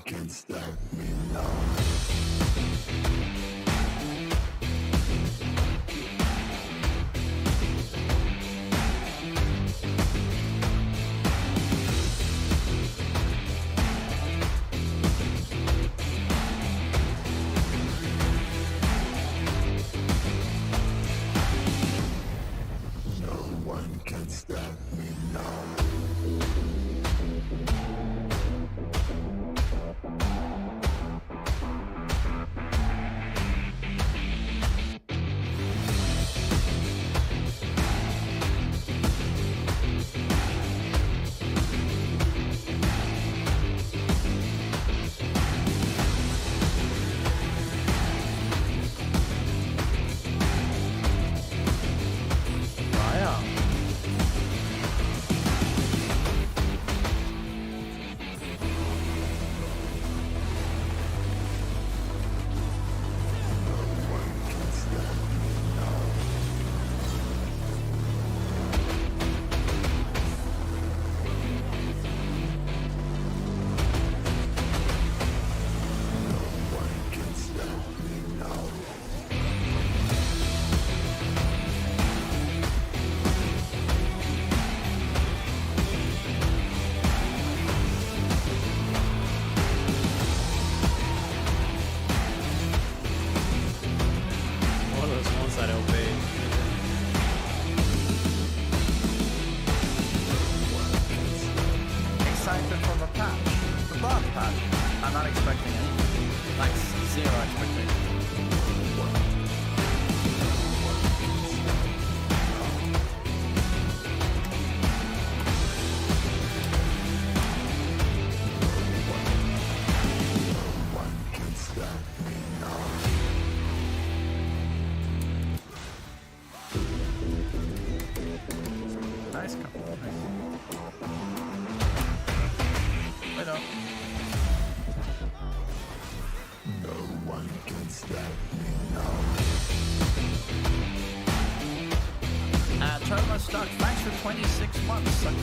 can stop me now. Tournament start. Thanks for 26 months, sucker.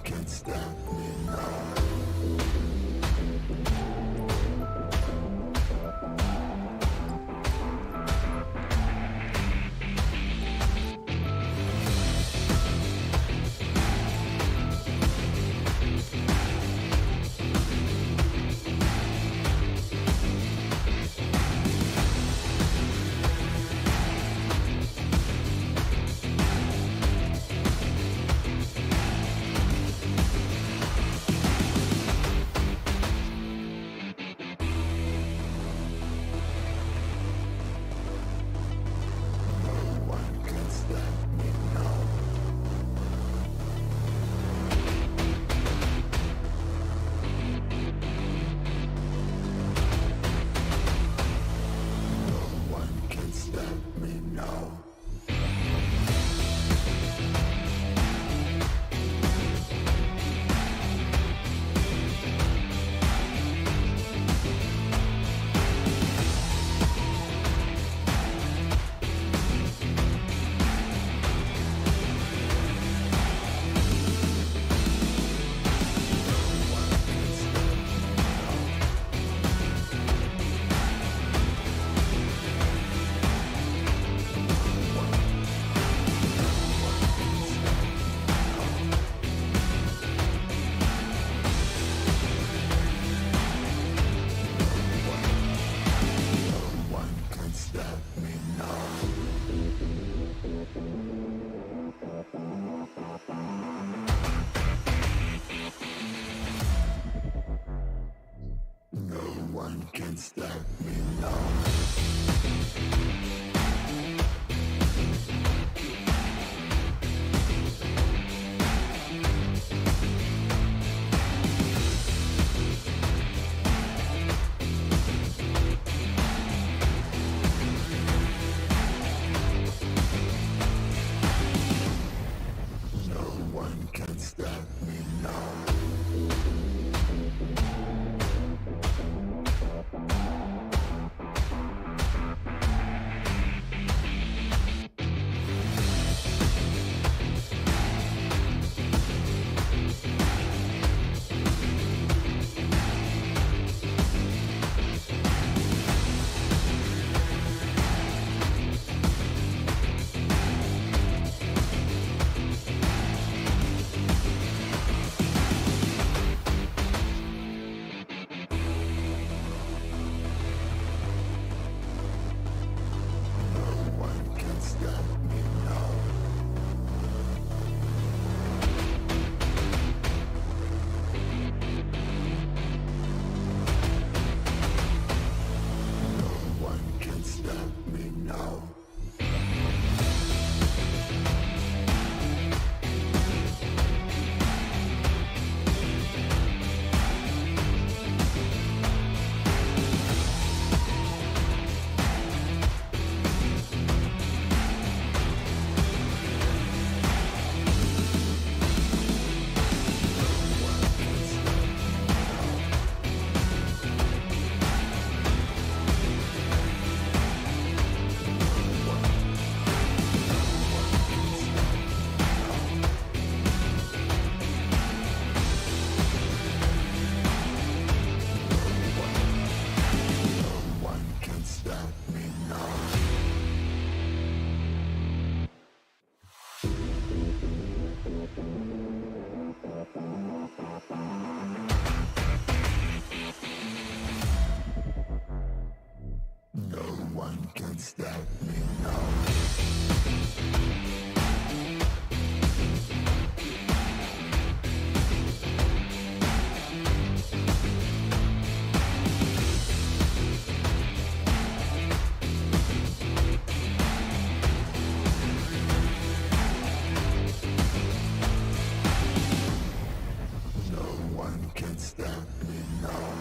Can stop me now. No one can stop me now. stop me now. No one can stop me now.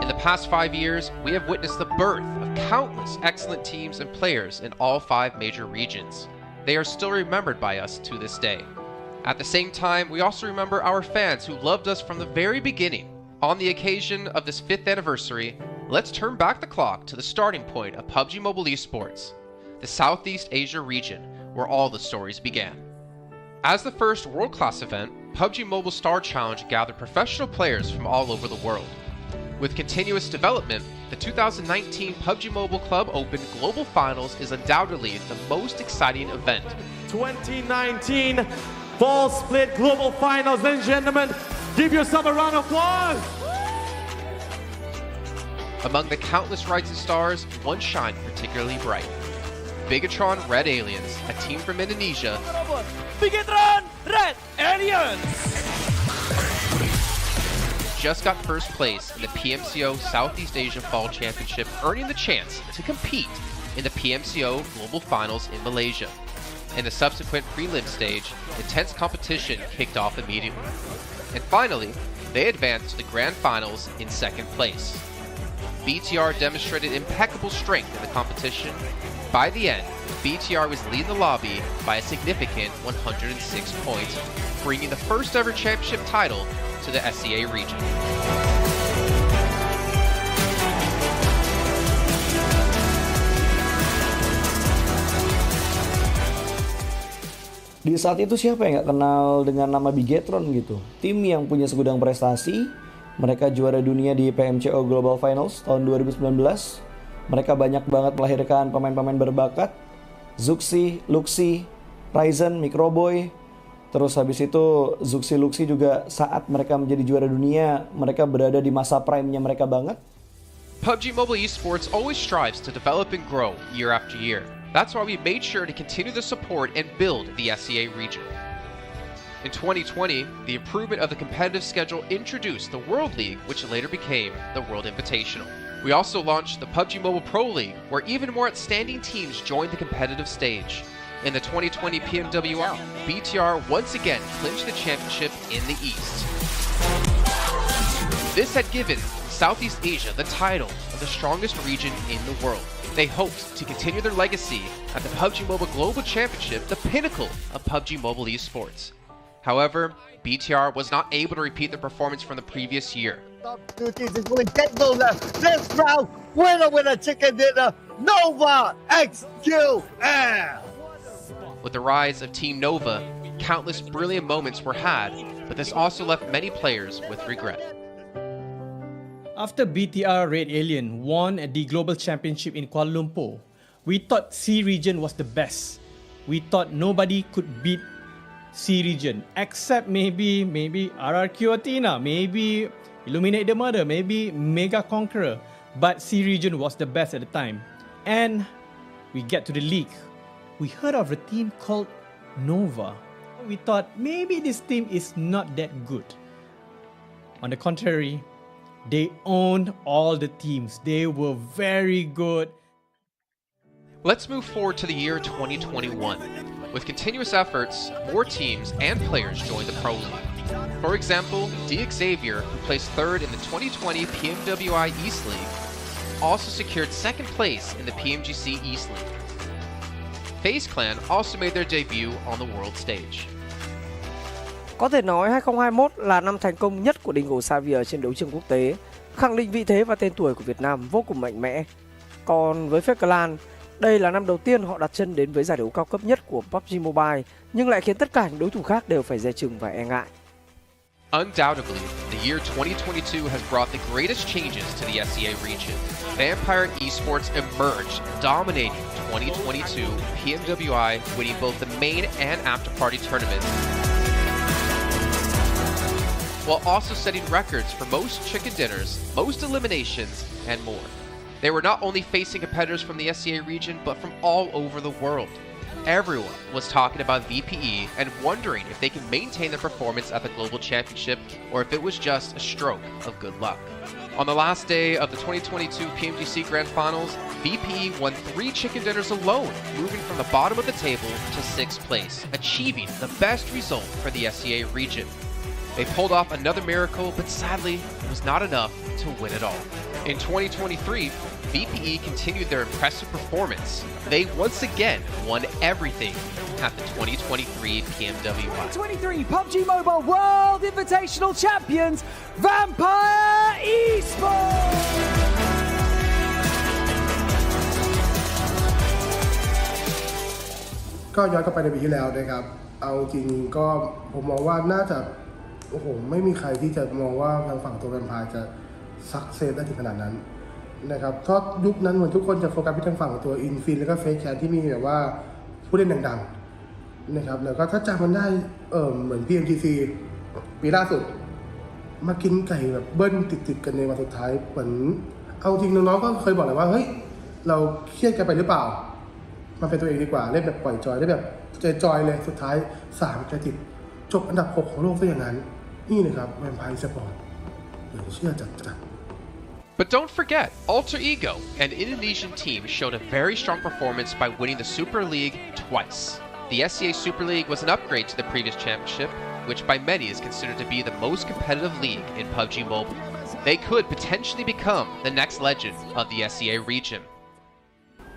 In the past 5 years, we have witnessed the birth of countless excellent teams and players in all 5 major regions. They are still remembered by us to this day. At the same time, we also remember our fans who loved us from the very beginning. On the occasion of this 5th anniversary, let's turn back the clock to the starting point of PUBG Mobile Esports, the Southeast Asia region, where all the stories began. As the first world-class event, PUBG Mobile Star Challenge gathered professional players from all over the world. With continuous development, the 2019 PUBG Mobile Club Open Global Finals is undoubtedly the most exciting event. 2019 Fall Split Global Finals, ladies and gentlemen, give yourself a round of applause! Among the countless rising stars, one shined particularly bright. Bigatron Red Aliens, a team from Indonesia, Bigatron Red Aliens just got first place in the PMCO Southeast Asia Fall Championship, earning the chance to compete in the PMCO Global Finals in Malaysia. In the subsequent prelim stage, intense competition kicked off immediately. And finally, they advanced to the Grand Finals in second place. BTR demonstrated impeccable strength in the competition. By the end, BTR was leading the lobby by a significant 106 points, bringing the first ever championship title to the SEA region. Di saat itu siapa yang nggak kenal dengan nama Bigatron gitu? Tim yang punya segudang prestasi, mereka juara dunia di PMCO Global Finals tahun 2019. Mereka banyak banget melahirkan pemain-pemain berbakat, Zuxi, Luxi, Ryzen, Microboy. Terus habis itu Zuxi, Luxi juga saat mereka menjadi juara dunia, mereka berada di masa prime-nya mereka banget. PUBG Mobile Esports always strives to develop and grow year after year. That's why we made sure to continue the support and build the SEA region. In 2020, the improvement of the competitive schedule introduced the World League, which later became the World Invitational. We also launched the PUBG Mobile Pro League, where even more outstanding teams joined the competitive stage. In the 2020 PMWL, BTR once again clinched the championship in the East. This had given Southeast Asia the title of the strongest region in the world. They hoped to continue their legacy at the PUBG Mobile Global Championship, the pinnacle of PUBG Mobile Esports. However, BTR was not able to repeat the performance from the previous year. Top 2 teams is going to get goal left. This round, winner, chicken dinner, Nova XQL. With the rise of Team Nova, countless brilliant moments were had, but this also left many players with regret. After BTR Red Alien won at the Global Championship in Kuala Lumpur, we thought C region was the best. We thought nobody could beat C region except maybe RRQ Athena, maybe Illuminate the Murder, maybe Mega Conqueror, but C region was the best at the time. And we get to the league. We heard of a team called Nova. We thought maybe this team is not that good. On the contrary, they owned all the teams. They were very good. Let's move forward to the year 2021. With continuous efforts, more teams and players joined the Pro League. For example, Xavier, who placed third in the 2020 PMWI East League, also secured second place in the PMGC East League. FaZe Clan also made their debut on the world stage. Có thể nói 2021 là năm thành công nhất của Dingo Xavier trên đấu trường quốc tế, khẳng định vị thế và tên tuổi của Việt Nam vô cùng mạnh mẽ. Còn với FaZe Clan, đây là năm đầu tiên họ đặt chân đến với giải đấu cao cấp nhất của PUBG Mobile, nhưng lại khiến tất cả những đối thủ khác đều phải dè chừng và e ngại. Undoubtedly, the year 2022 has brought the greatest changes to the SEA region. Vampire Esports emerged, dominating 2022 PMWI, winning both the main and after-party tournaments, while also setting records for most chicken dinners, most eliminations, and more. They were not only facing competitors from the SEA region, but from all over the world. Everyone was talking about VPE and wondering if they could maintain their performance at the Global Championship or if it was just a stroke of good luck. On the last day of the 2022 PMGC Grand Finals, VPE won 3 chicken dinners alone, moving from the bottom of the table to 6th place, achieving the best result for the SEA region. They pulled off another miracle, but sadly, it was not enough to win it all. In 2023, VPE continued their impressive performance. They once again won everything at the 2023 PMWI. 2023 PUBG Mobile World Invitational Champions, Vampire Esports! ก็ย้อนกลับไปในปีที่แล้วนะครับเอาจริงก็ผมมองว่าน่าจะโอ้โหไม่มีใครที่จะมองว่าทางฝั่งตัวแวมไพร์จะซักเซสได้ถึงขนาดนั้นนะครับเพราะยุคนั้นเหมือนทุกคนจะโฟกัสไปทางฝั่งตัวอินฟินแล้วก็เฟซแคทที่มีแบบว่าผู้เล่นดังๆนะครับแล้วก็ถ้าจำมันได้เหมือน PMGC ปีล่าสุดมากินไก่แบบเบิ้ลติดๆกันในวันสุดท้ายเหมือน เอาจริงน้องๆก็เคยบอกเลยว่าเฮ้ยเราเครียดกันไปหรือเปล่ามาเป็นตัวเองดีกว่าเล่นแบบปล่อยจอยเล่นแบบจอยๆเลยสุดท้าย3 จะติดจบอันดับ 6 ของโลกซะอย่างนั้นนี่เลยครับแวมไพร์สปอร์ตเหลือเชื่อจัด But don't forget, Alter Ego, an Indonesian team, showed a very strong performance by winning the Super League twice. The SCA Super League was an upgrade to the previous championship, which by many is considered to be the most competitive league in PUBG Mobile. They could potentially become the next legend of the SCA region.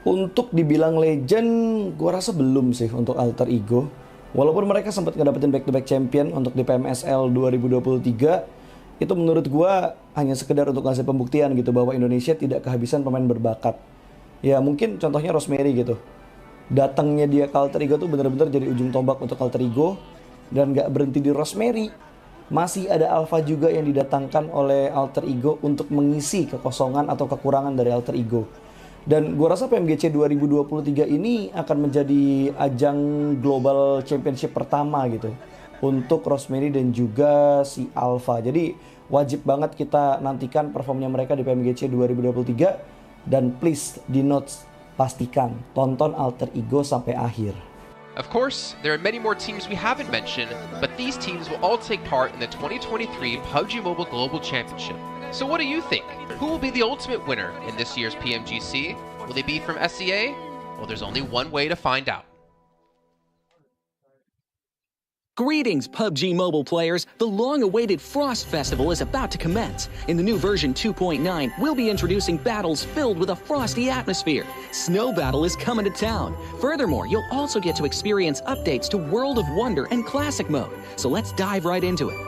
Untuk dibilang legend, gue rasa belum sih untuk Alter Ego. Walaupun mereka sempat ngedapetin back-to-back champion untuk di PMSL 2023, itu menurut gue hanya sekedar untuk ngasih pembuktian gitu bahwa Indonesia tidak kehabisan pemain berbakat. Ya mungkin contohnya Rosemary gitu. Datangnya dia ke Alter Ego tuh bener-bener jadi ujung tombak untuk Alter Ego. Dan gak berhenti di Rosemary. Masih ada Alpha juga yang didatangkan oleh Alter Ego untuk mengisi kekosongan atau kekurangan dari Alter Ego. Dan gue rasa PMGC 2023 ini akan menjadi ajang Global Championship pertama gitu. Untuk Rosemary dan juga si Alpha. Jadi wajib banget kita nantikan performnya mereka di PMGC 2023. Dan please di notes pastikan tonton Alter Ego sampai akhir. Of course, there are many more teams we haven't mentioned, but these teams will all take part in the 2023 PUBG Mobile Global Championship. So what do you think? Who will be the ultimate winner in this year's PMGC? Will they be from SCA? Well, there's only one way to find out. Greetings, PUBG Mobile players! The long-awaited Frost Festival is about to commence. In the new version 2.9, we'll be introducing battles filled with a frosty atmosphere. Snow Battle is coming to town. Furthermore, you'll also get to experience updates to World of Wonder and Classic Mode. So let's dive right into it.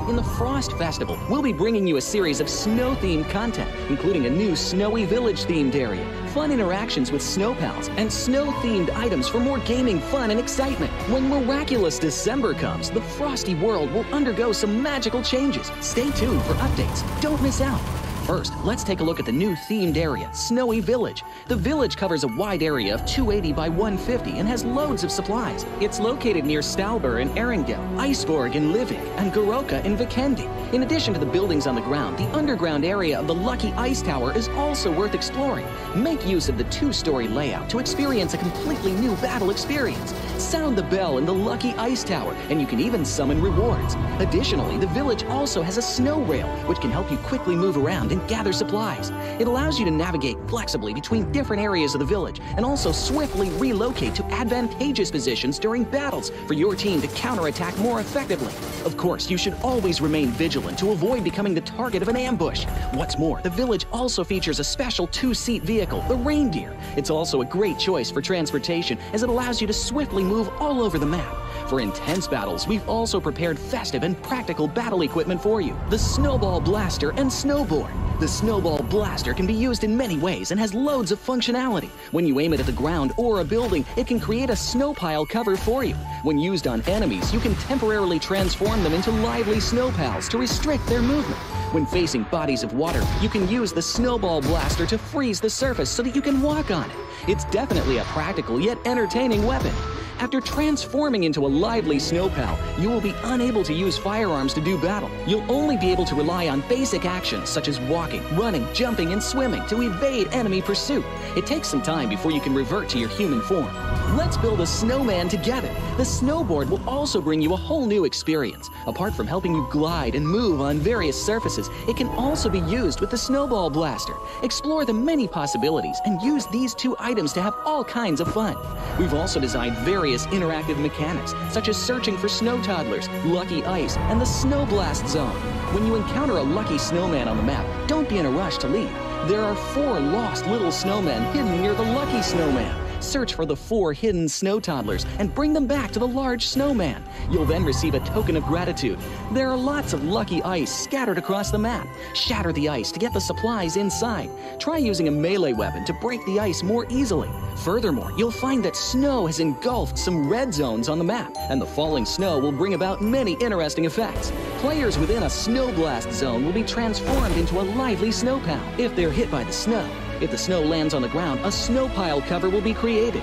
In the Frost Festival, we'll be bringing you a series of snow-themed content, including a new Snowy Village-themed area, fun interactions with snow pals, and snow-themed items for more gaming fun and excitement. When miraculous December comes, the frosty world will undergo some magical changes. Stay tuned for updates. Don't miss out. First, let's take a look at the new themed area, Snowy Village. The village covers a wide area of 280 by 150 and has loads of supplies. It's located near Stalber in Erringel, Iceborg in Livik, and Goroka in Vikendi. In addition to the buildings on the ground, the underground area of the Lucky Ice Tower is also worth exploring. Make use of the 2-story layout to experience a completely new battle experience. Sound the bell in the Lucky Ice Tower, and you can even summon rewards. Additionally, the village also has a snow rail, which can help you quickly move around and gather supplies. It allows you to navigate flexibly between different areas of the village and also swiftly relocate to advantageous positions during battles for your team to counterattack more effectively. Of course, you should always remain vigilant to avoid becoming the target of an ambush. What's more, the village also features a special 2-seat vehicle, the Reindeer. It's also a great choice for transportation as it allows you to swiftly move all over the map. For intense battles, we've also prepared festive and practical battle equipment for you, the Snowball Blaster and Snowboard. The Snowball Blaster can be used in many ways and has loads of functionality. When you aim it at the ground or a building, it can create a snow pile cover for you. When used on enemies, you can temporarily transform them into lively snow pals to restrict their movement. When facing bodies of water, you can use the Snowball Blaster to freeze the surface so that you can walk on it. It's definitely a practical yet entertaining weapon. After transforming into a lively snow pal, you will be unable to use firearms to do battle. You'll only be able to rely on basic actions such as walking, running, jumping, and swimming to evade enemy pursuit. It takes some time before you can revert to your human form. Let's build a snowman together. The snowboard will also bring you a whole new experience. Apart from helping you glide and move on various surfaces, it can also be used with the Snowball Blaster. Explore the many possibilities and use these 2 items to have all kinds of fun. We've also designed various interactive mechanics, such as searching for snow toddlers, lucky ice, and the snow blast zone. When you encounter a lucky snowman on the map, don't be in a rush to leave. There are 4 lost little snowmen hidden near the lucky snowman. Search for the 4 hidden snow toddlers and bring them back to the large snowman. You'll then receive a token of gratitude. There are lots of lucky ice scattered across the map. Shatter the ice to get the supplies inside. Try using a melee weapon to break the ice more easily. Furthermore, you'll find that snow has engulfed some red zones on the map, and the falling snow will bring about many interesting effects. Players within a snow blast zone will be transformed into a lively snow pal if they're hit by the snow. If the snow lands on the ground, a snow pile cover will be created.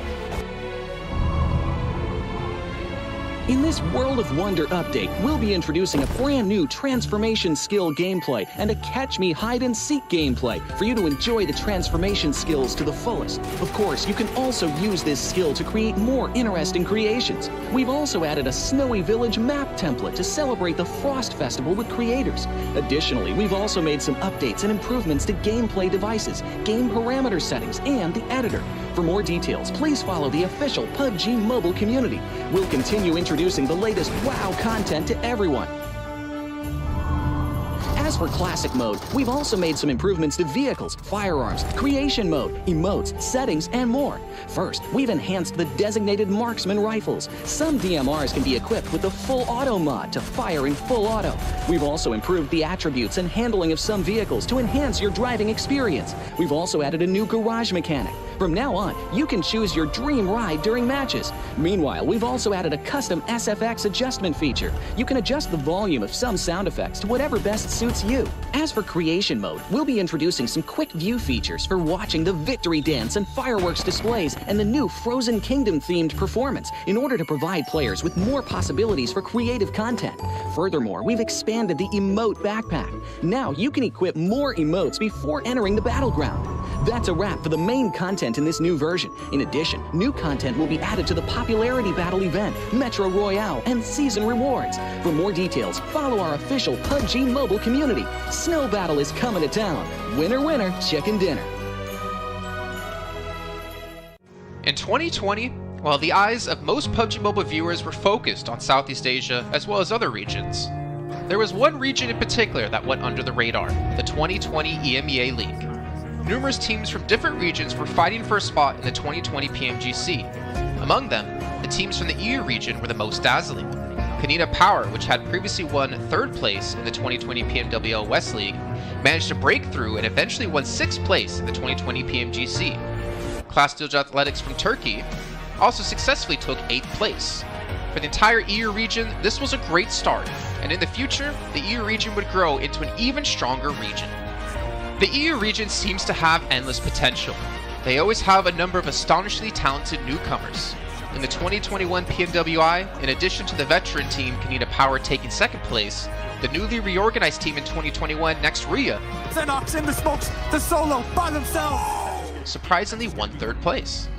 In this World of Wonder update, we'll be introducing a brand new transformation skill gameplay and a catch me hide and seek gameplay for you to enjoy the transformation skills to the fullest. Of course, you can also use this skill to create more interesting creations. We've also added a Snowy Village map template to celebrate the Frost Festival with creators. Additionally, we've also made some updates and improvements to gameplay devices, game parameter settings, and the editor. For more details, please follow the official PUBG mobile community. We'll continue introducing the latest WoW content to everyone. As for Classic Mode, we've also made some improvements to vehicles, firearms, creation mode, emotes, settings, and more. First, we've enhanced the designated marksman rifles. Some DMRs can be equipped with the full auto mod to fire in full auto. We've also improved the attributes and handling of some vehicles to enhance your driving experience. We've also added a new garage mechanic. From now on, you can choose your dream ride during matches. Meanwhile, we've also added a custom SFX adjustment feature. You can adjust the volume of some sound effects to whatever best suits you. As for creation mode, we'll be introducing some quick view features for watching the victory dance and fireworks displays and the new Frozen Kingdom themed performance in order to provide players with more possibilities for creative content. Furthermore, we've expanded the emote backpack. Now you can equip more emotes before entering the battleground. That's a wrap for the main content in this new version. In addition, new content will be added to the popularity battle event, Metro Royale, and season rewards. For more details, follow our official PUBG mobile community. Snow Battle is coming to town. Winner, winner, chicken dinner. In 2020, while the eyes of most PUBG Mobile viewers were focused on Southeast Asia as well as other regions, there was one region in particular that went under the radar, the 2020 EMEA League. Numerous teams from different regions were fighting for a spot in the 2020 PMGC. Among them, the teams from the EU region were the most dazzling. Kanina Power, which had previously won 3rd place in the 2020 PMWL West League, managed to break through and eventually won 6th place in the 2020 PMGC. Class Dilge Athletics from Turkey also successfully took 8th place. For the entire EU region, this was a great start, and in the future, the EU region would grow into an even stronger region. The EU region seems to have endless potential. They always have a number of astonishingly talented newcomers. In the 2021 PMWI, in addition to the veteran team Kanina Power taking 2nd place, the newly reorganized team in 2021, Nextria, Xenox in the smokes, the solo by themselves, surprisingly won 3rd place.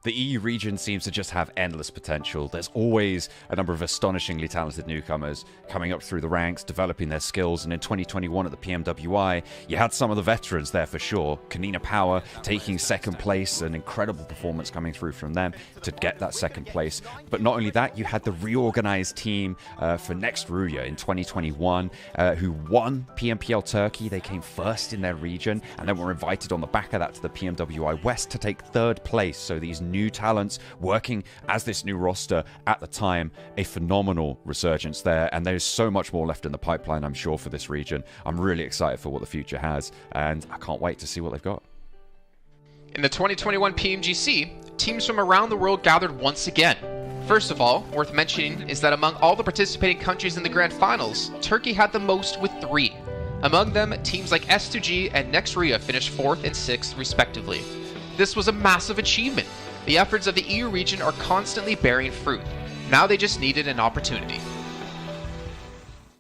The EU region seems to just have endless potential. There's always a number of astonishingly talented newcomers coming up through the ranks, developing their skills, and in 2021 at the PMWI, you had some of the veterans there for sure. Kanina Power taking 2nd place, an incredible performance coming through from them to get that 2nd place. But not only that, you had the reorganized team for Nextria in 2021 who won PMPL Turkey. They came 1st in their region and then were invited on the back of that to the PMWI West to take 3rd place. So these new talents working as this new roster at the time, a phenomenal resurgence there, and there's so much more left in the pipeline, I'm sure, for this region. I'm really excited for what the future has, and I can't wait to see what they've got. In the 2021 PMGC, teams from around the world gathered once again. First of all, worth mentioning is that among all the participating countries in the grand finals, Turkey had the most with 3. Among them, teams like S2G and Nextria finished 4th and 6th respectively. This was a massive achievement. The efforts of the EU region are constantly bearing fruit. Now they just needed an opportunity.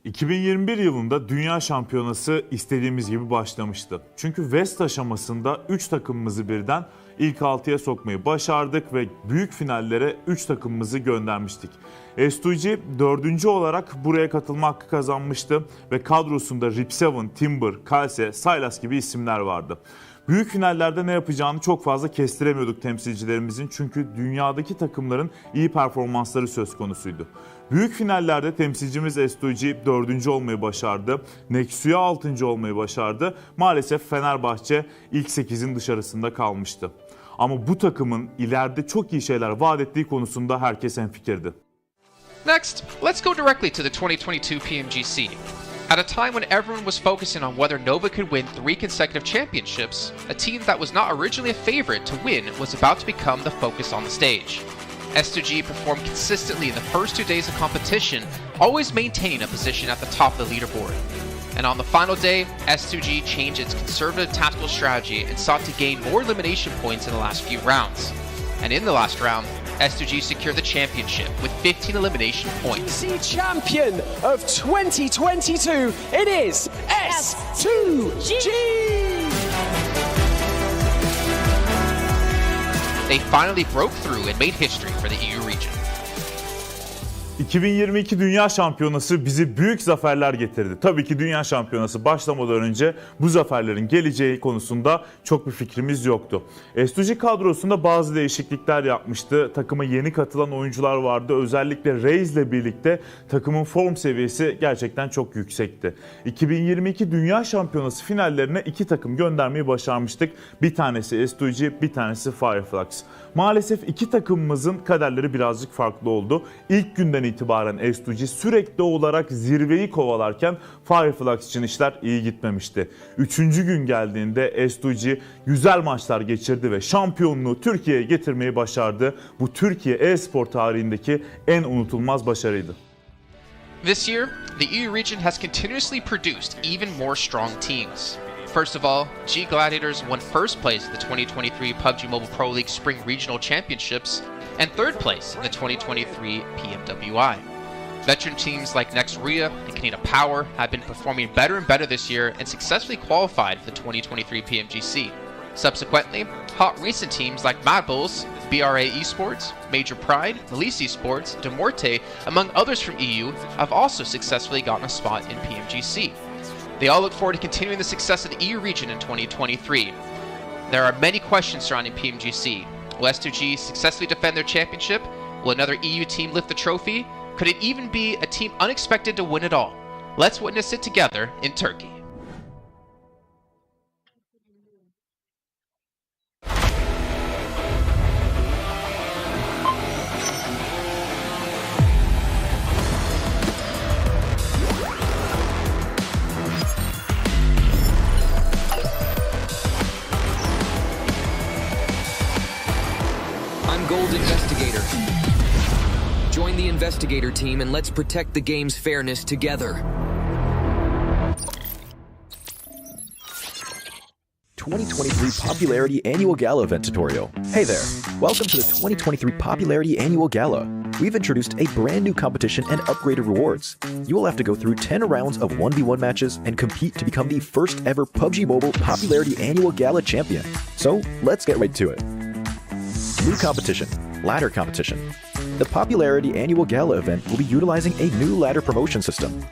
2021 yılında Dünya Şampiyonası istediğimiz gibi başlamıştı. Çünkü West aşamasında 3 takımımızı birden ilk 6'ya sokmayı başardık ve büyük finallere 3 takımımızı göndermiştik. S2G 4. olarak buraya katılma hakkı kazanmıştı ve kadrosunda Rip7, Timber, Kalse, Sylas gibi isimler vardı. Büyük finallerde ne yapacağını çok fazla kestiremiyorduk temsilcilerimizin, çünkü dünyadaki takımların iyi performansları söz konusuydu. Büyük finallerde temsilcimiz S2G 4. olmayı başardı, Nexia 6. olmayı başardı. Maalesef Fenerbahçe ilk 8'in dışarısında kalmıştı. Ama bu takımın ileride çok iyi şeyler vaat ettiği konusunda herkes hemfikirdi. Next, let's go directly to the 2022 PMGC. At a time when everyone was focusing on whether Nova could win 3 consecutive championships, a team that was not originally a favorite to win was about to become the focus on the stage. S2G performed consistently in the first 2 days of competition, always maintaining a position at the top of the leaderboard. And on the final day, S2G changed its conservative tactical strategy and sought to gain more elimination points in the last few rounds. And in the last round, S2G secured the championship with 15 elimination points. Champion of 2022, it is S2G! They finally broke through and made history for the EU region. 2022 Dünya Şampiyonası bizi büyük zaferler getirdi. Tabii ki Dünya Şampiyonası başlamadan önce bu zaferlerin geleceği konusunda çok bir fikrimiz yoktu. S2G kadrosunda bazı değişiklikler yapmıştı. Takıma yeni katılan oyuncular vardı. Özellikle Reis ile birlikte takımın form seviyesi gerçekten çok yüksekti. 2022 Dünya Şampiyonası finallerine 2 takım göndermeyi başarmıştık. Bir tanesi S2G, bir tanesi Fireflux. Maalesef 2 takımımızın kaderleri birazcık farklı oldu. İlk günden itibaren S2G sürekli olarak zirveyi kovalarken Fireflux için işler iyi gitmemişti. 3. gün geldiğinde S2G güzel maçlar geçirdi ve şampiyonluğu Türkiye'ye getirmeyi başardı. Bu Türkiye e-spor tarihindeki en unutulmaz başarıydı. This year, the EU region has continuously produced even more strong teams. First of all, G Gladiators won first place at the 2023 PUBG Mobile Pro League Spring Regional Championships and third place in the 2023 PMWI. Veteran teams like Nexria and Canada Power have been performing better and better this year and successfully qualified for the 2023 PMGC. Subsequently, hot recent teams like Mad Bulls, BRA Esports, Major Pride, Elise Esports, Demorte, among others from EU, have also successfully gotten a spot in PMGC. They all look forward to continuing the success of the EU region in 2023. There are many questions surrounding PMGC. Will S2G successfully defend their championship? Will another EU team lift the trophy? Could it even be a team unexpected to win it all? Let's witness it together in Turkey. Gold Investigator. Join the Investigator team and let's protect the game's fairness together. 2023 Popularity Annual Gala event tutorial. Hey there, welcome to the 2023 Popularity Annual Gala. We've introduced a brand new competition and upgraded rewards. You will have to go through 10 rounds of 1v1 matches and compete to become the first ever PUBG Mobile Popularity Annual Gala champion. So let's get right to it. New competition, ladder competition. The Popularity Annual Gala event will be utilizing a new ladder promotion system.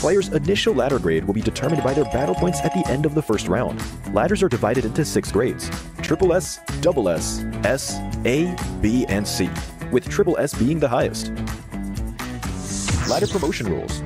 Players' initial ladder grade will be determined by their battle points at the end of the first round. Ladders are divided into 6 grades: Triple S, Double S, S, A, B, and C, with Triple S being the highest. Ladder promotion rules.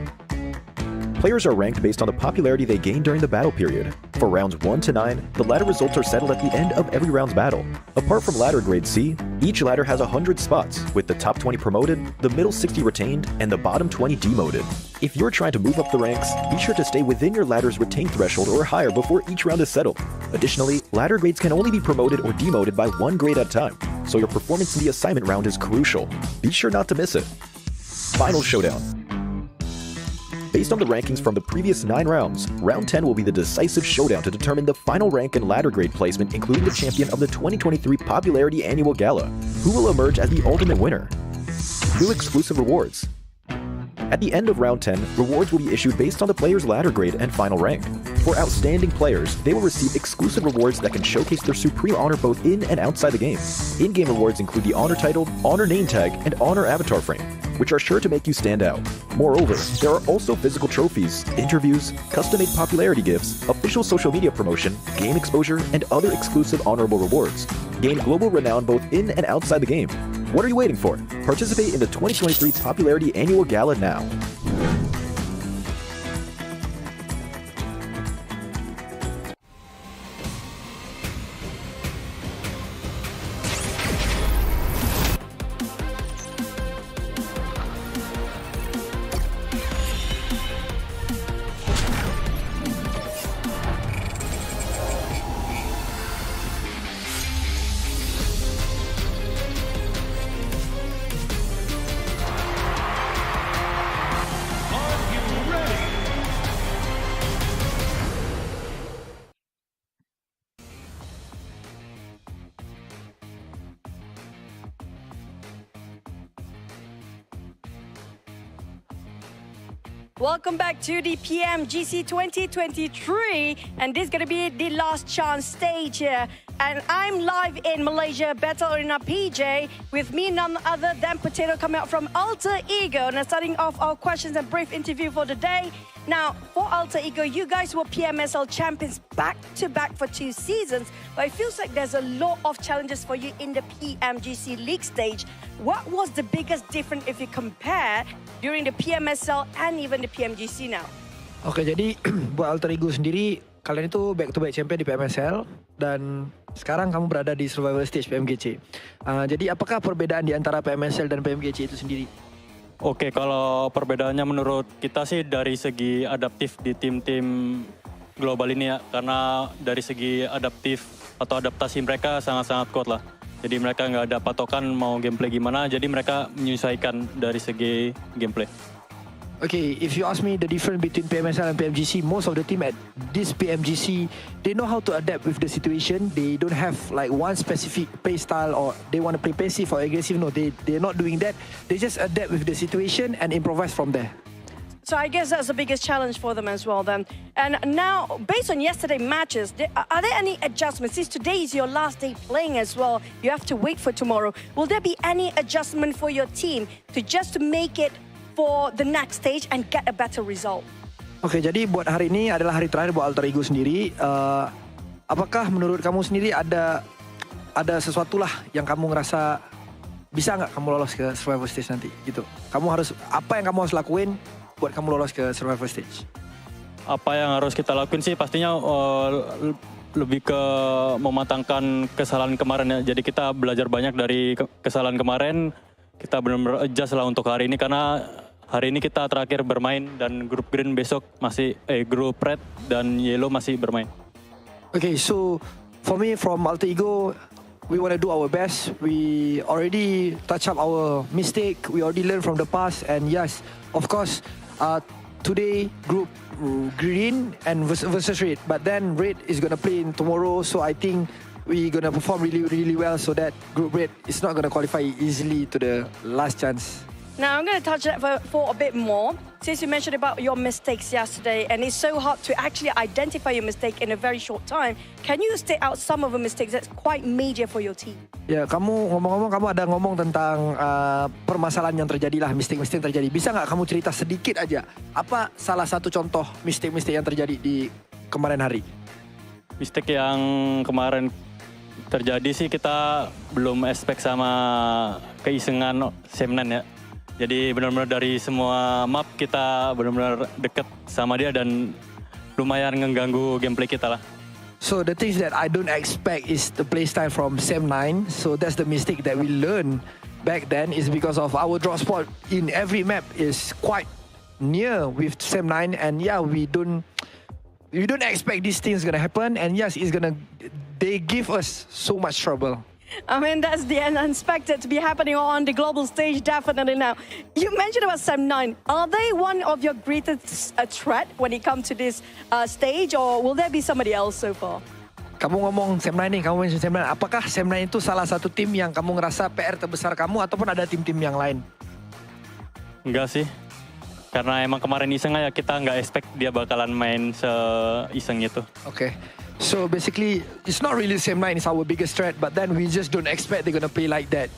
Players are ranked based on the popularity they gain during the battle period. For rounds 1 to 9, the ladder results are settled at the end of every round's battle. Apart from ladder grade C, each ladder has 100 spots, with the top 20 promoted, the middle 60 retained, and the bottom 20 demoted. If you're trying to move up the ranks, be sure to stay within your ladder's retained threshold or higher before each round is settled. Additionally, ladder grades can only be promoted or demoted by 1 grade at a time, so your performance in the assignment round is crucial. Be sure not to miss it. Final showdown. Based on the rankings from the previous 9 rounds, round 10 will be the decisive showdown to determine the final rank and ladder grade placement, including the champion of the 2023 Popularity Annual Gala, who will emerge as the ultimate winner. New exclusive rewards. At the end of round 10, rewards will be issued based on the player's ladder grade and final rank. For outstanding players, they will receive exclusive rewards that can showcase their supreme honor both in and outside the game. In-game rewards include the Honor Title, Honor Name Tag, and Honor Avatar Frame, which are sure to make you stand out. Moreover, there are also physical trophies, interviews, custom-made popularity gifts, official social media promotion, game exposure, and other exclusive honorable rewards. Gain global renown both in and outside the game. What are you waiting for? Participate in the 2023 Popularity Annual Gala now. Welcome back to the PMGC 2023, and this is going to be the last chance stage here. And I'm live in Malaysia, Battle Arena PJ, with me none other than Potato coming out from Alter Ego. Now, starting off our questions and brief interview for the day. Now, for Alter Ego, you guys were PMSL champions back-to-back for 2 seasons, but it feels like there's a lot of challenges for you in the PMGC League stage. What was the biggest difference if you compare during the PMSL and even the PMGC now? Oke, jadi buat Alter Ego sendiri, kalian itu back-to-back champion di PMSL dan sekarang kamu berada di survival stage PMGC. Jadi apakah perbedaan di antara PMSL dan PMGC itu sendiri? Oke, kalau perbedaannya menurut kita sih dari segi adaptif di tim-tim global ini ya. Karena dari segi adaptif atau adaptasi mereka sangat-sangat kuat lah. Jadi mereka nggak ada patokan mau gameplay gimana, jadi mereka menyesuaikan dari segi gameplay. Okay, if you ask me the difference between PMSL and PMGC, most of the team at this PMGC, they know how to adapt with the situation. They don't have like one specific play style or they want to play passive or aggressive. No, they're not doing that. They just adapt with the situation and improvise from there. So I guess that's the biggest challenge for them as well then. And now, based on yesterday's matches, are there any adjustments? Since today is your last day playing as well, you have to wait for tomorrow. Will there be any adjustment for your team to just make it for the next stage and get a better result? Oke, jadi buat hari ini adalah hari terakhir buat Alter Ego sendiri. Apakah menurut kamu sendiri ada sesuatu lah yang kamu ngerasa bisa nggak kamu lolos ke survival stage nanti gitu? Apa yang kamu harus lakuin buat kamu lolos ke survival stage? Apa yang harus kita lakuin sih pastinya lebih ke mematangkan kesalahan kemarin ya. Jadi kita belajar banyak dari kesalahan kemarin. Kita benar-benar adjust lah untuk hari ini karena hari ini kita terakhir bermain dan grup green besok masih grup red dan yellow masih bermain. Okay, so for me from Alter Ego, we want to do our best. We already touch up our mistake. We already learn from the past, and yes, of course, today group green and versus red. But then red is gonna play in tomorrow, so I think we're gonna perform really well so that group red is not gonna qualify easily to the last chance. Now I'm going to touch that for a bit more. Since you mentioned about your mistakes yesterday, and it's so hard to actually identify your mistake in a very short time, can you state out some of the mistakes that's quite major for your team? Ya, kamu ngomong-ngomong, kamu ada ngomong tentang permasalahan yang terjadi lah, mistake-mistake yang terjadi. Bisa nggak kamu cerita sedikit aja, apa salah satu contoh mistake-mistake yang terjadi di kemarin hari? Mistake yang kemarin terjadi sih kita belum expect sama keisengan Semnan ya. Jadi benar-benar dari semua map kita benar-benar deket sama dia dan lumayan mengganggu gameplay kita lah. So the things that I don't expect is the playstyle from Sem9. So that's the mistake that we learned back then is because of our drop spot in every map is quite near with Sem9, and yeah, we don't expect these things gonna happen, and yes, they give us so much trouble. I mean, that's the unexpected to be happening on the global stage, definitely now. You mentioned about Sem9. Are they one of your greatest threat when it comes to this stage, or will there be somebody else so far? Kamu ngomong Sem9 nih, kamu mention Sem9. Apakah Sem9 itu salah satu tim yang kamu ngerasa PR terbesar kamu, ataupun ada tim-tim yang lain? Enggak sih. Karena emang kemarin iseng aja, kita nggak expect dia bakalan main se-iseng itu. Okay. So basically, it's not really Sem9 is our biggest threat, but then we just don't expect they're gonna play like that.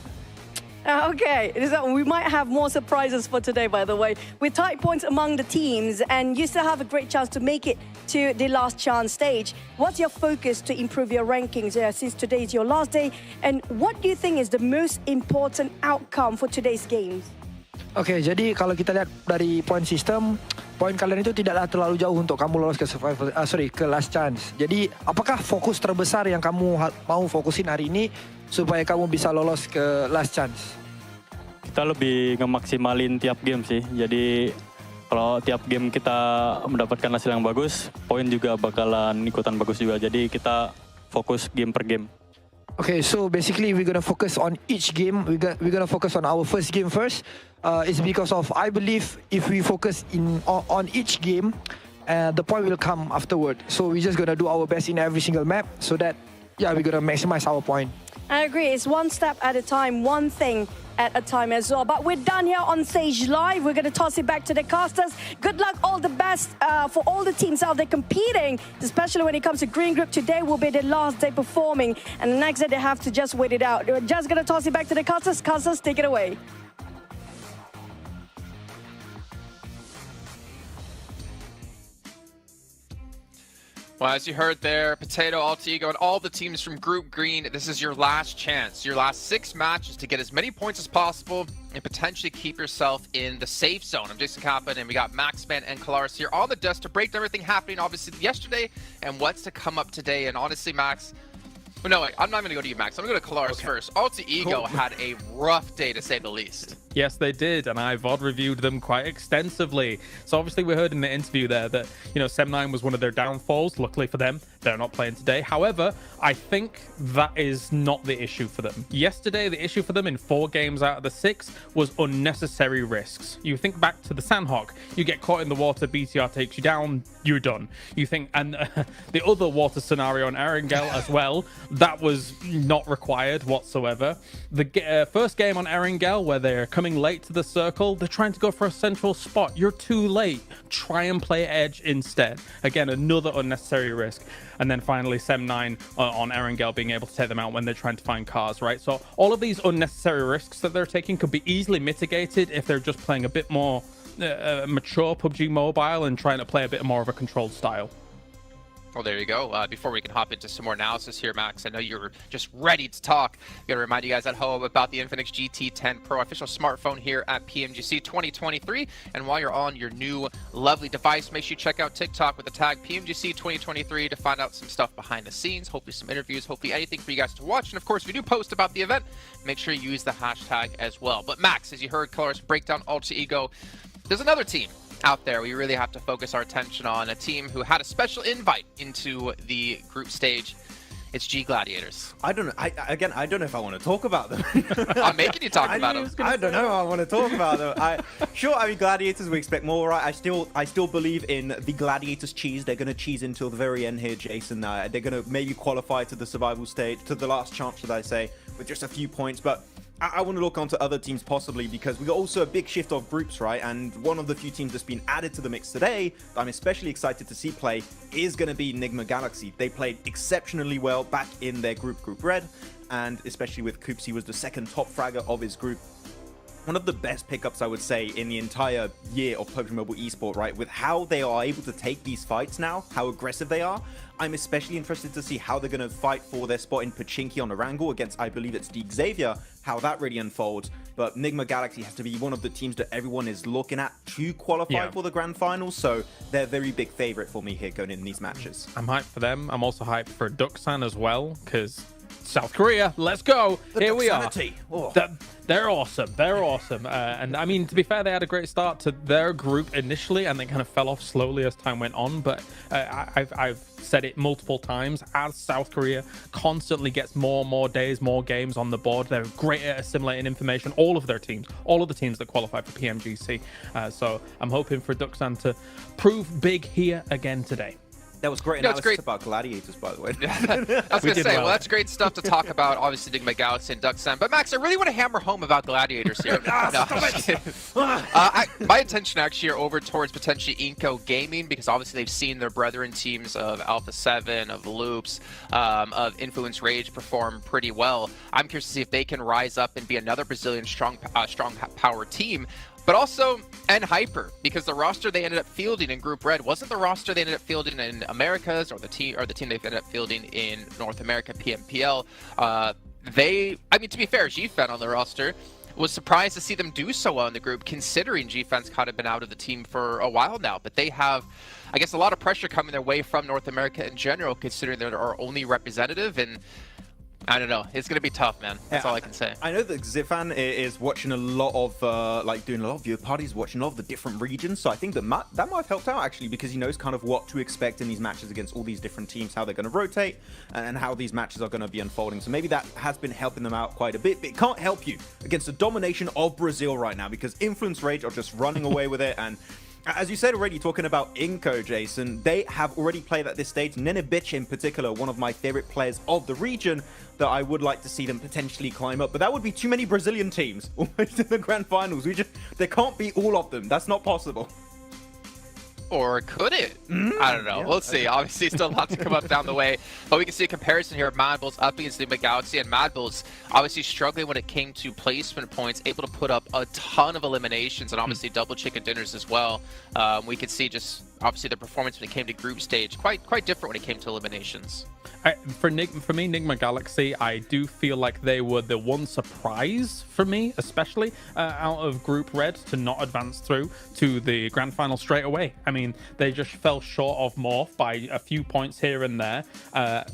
Okay, so we might have more surprises for today, by the way. With tight points among the teams, and you still have a great chance to make it to the last chance stage. What's your focus to improve your rankings since today is your last day? And what do you think is the most important outcome for today's games? Oke, jadi kalau kita lihat dari point system, poin kalian itu tidaklah terlalu jauh untuk kamu lolos ke ke last chance. Jadi, apakah fokus terbesar yang kamu mau fokusin hari ini supaya kamu bisa lolos ke last chance? Kita lebih ngemaksimalin tiap game sih. Jadi, kalau tiap game kita mendapatkan hasil yang bagus, poin juga bakalan ikutan bagus juga. Jadi, kita fokus game per game. Okay, so basically we're gonna focus on each game. We're gonna focus on our first game first. It's because of I believe if we focus on each game, the point will come afterward. So we're just gonna do our best in every single map so that we're gonna maximize our point. I agree. It's one step at a time, one thing at a time as well. But we're done here on Stage Live. We're going to toss it back to the casters. Good luck, all the best for all the teams out there competing, especially when it comes to Green Group. Today will be the last day performing, and the next day they have to just wait it out. We're just going to toss it back to the casters. Casters, take it away. Well, as you heard there, Potato, Alter Ego, and all the teams from Group Green, this is your last chance, your last 6 matches to get as many points as possible and potentially keep yourself in the safe zone. I'm Jason Kappa, and we got Maxman and Kalaris here on the desk to break down everything happening, obviously, yesterday and what's to come up today. And honestly, Max, well, no, wait, I'm not going to go to you, Max. I'm going to go to Kalaris first. Alter Ego had a rough day, to say the least. Yes, they did, and I VOD reviewed them quite extensively. So obviously we heard in the interview there that, you know, Sem9 was one of their downfalls. Luckily for them, they're not playing today. However, I think that is not the issue for them. Yesterday, the issue for them in 4 games out of the 6 was unnecessary risks. You think back to the Sandhawk, you get caught in the water, BTR takes you down, you're done. You think, and the other water scenario on Erangel as well, that was not required whatsoever. The first game on Erangel, where they're coming late to the circle, they're trying to go for a central spot. You're too late. Try and play edge instead. Again, another unnecessary risk. And then finally, Sem9 on Erangel being able to take them out when they're trying to find cars, right? So all of these unnecessary risks that they're taking could be easily mitigated if they're just playing a bit more mature PUBG Mobile and trying to play a bit more of a controlled style. Well, there you go. Before we can hop into some more analysis here, Max, I know you're just ready to talk. Got to remind you guys at home about the Infinix GT10 Pro official smartphone here at PMGC 2023. And while you're on your new lovely device, make sure you check out TikTok with the tag PMGC 2023 to find out some stuff behind the scenes, hopefully some interviews, hopefully anything for you guys to watch. And of course, if you do post about the event, make sure you use the hashtag as well. But Max, as you heard Kalaris break down Alter Ego, there's another team out there we really have to focus our attention on, a team who had a special invite into the group stage. It's G Gladiators. I don't know. I don't know if I want to talk about them. I'm making you talk about them. I don't know if I want to talk about them. I mean, Gladiators, we expect more, right? I still believe in the Gladiators cheese. They're going to cheese until the very end here, Jason. They're going to maybe qualify to the survival stage, to the last chance, should I say, with just a few points. But I want to look onto other teams possibly, because we got also a big shift of groups, right? And one of the few teams that's been added to the mix today that I'm especially excited to see play is going to be Nigma Galaxy. They played exceptionally well back in their Group Red, and especially with Coops, he was the second top fragger of his group. One of the best pickups, I would say, in the entire year of PUBG Mobile Esport, right? With how they are able to take these fights now, how aggressive they are. I'm especially interested to see how they're going to fight for their spot in Pachinki on Erangel against, I believe it's Deeg Xavier, how that really unfolds. But Nigma Galaxy has to be one of the teams that everyone is looking at to qualify for the grand finals, so they're a very big favorite for me here going in these matches. I'm hyped for them. I'm also hyped for Duxan as well, because South Korea, let's go. Here we are. Oh. They're awesome. They're awesome. And I mean, to be fair, they had a great start to their group initially, and they kind of fell off slowly as time went on. But I've said it multiple times, as South Korea constantly gets more and more days, more games on the board, they're great at assimilating information. All of their teams, all of the teams that qualify for PMGC. So I'm hoping for Duxan to prove big here again today. That was great analysis about Gladiators, by the way. I was going to say, well, that's great stuff to talk about, obviously, Nigma Galaxy and Duxan. But, Max, I really want to hammer home about Gladiators here. My attention, actually, are over towards potentially Inco Gaming, because, obviously, they've seen their brethren teams of Alpha 7, of Loops, of Influence Rage perform pretty well. I'm curious to see if they can rise up and be another Brazilian strong power team. But also, and Hyper, because the roster they ended up fielding in Group Red wasn't the roster they ended up fielding in Americas, or the team they ended up fielding in North America PMPL. I mean, to be fair, GFan on the roster was surprised to see them do so well in the group, considering GFan's kind of been out of the team for a while now. But they have, I guess, a lot of pressure coming their way from North America in general, considering they're our only representative. And I don't know. It's going to be tough, man. That's all I can say. I know that Zifan is watching a lot of, doing a lot of viewer parties, watching a lot of the different regions. So I think that might have helped out, actually, because he knows kind of what to expect in these matches against all these different teams, how they're going to rotate, and how these matches are going to be unfolding. So maybe that has been helping them out quite a bit. But it can't help you against the domination of Brazil right now, because Influence Rage are just running away with it. And As you said already, talking about Inco, Jason, they have already played at this stage. Nenebich in particular, one of my favorite players of the region that I would like to see them potentially climb up. But that would be too many Brazilian teams almost in the grand finals. They can't beat all of them. That's not possible. Or could it? I don't know. We'll see. Obviously, still a lot to come up down the way. But we can see a comparison here. Mad Bulls up against Enigma Galaxy, and Mad Bulls obviously struggling when it came to placement points, able to put up a ton of eliminations and obviously double chicken dinners as well. We could see just obviously the performance when it came to group stage quite different when it came to eliminations. For me, Enigma Galaxy, I do feel like they were the one surprise for me, especially out of Group Red, to not advance through to the grand final straight away. I mean, they just fell short of Morph by a few points here and there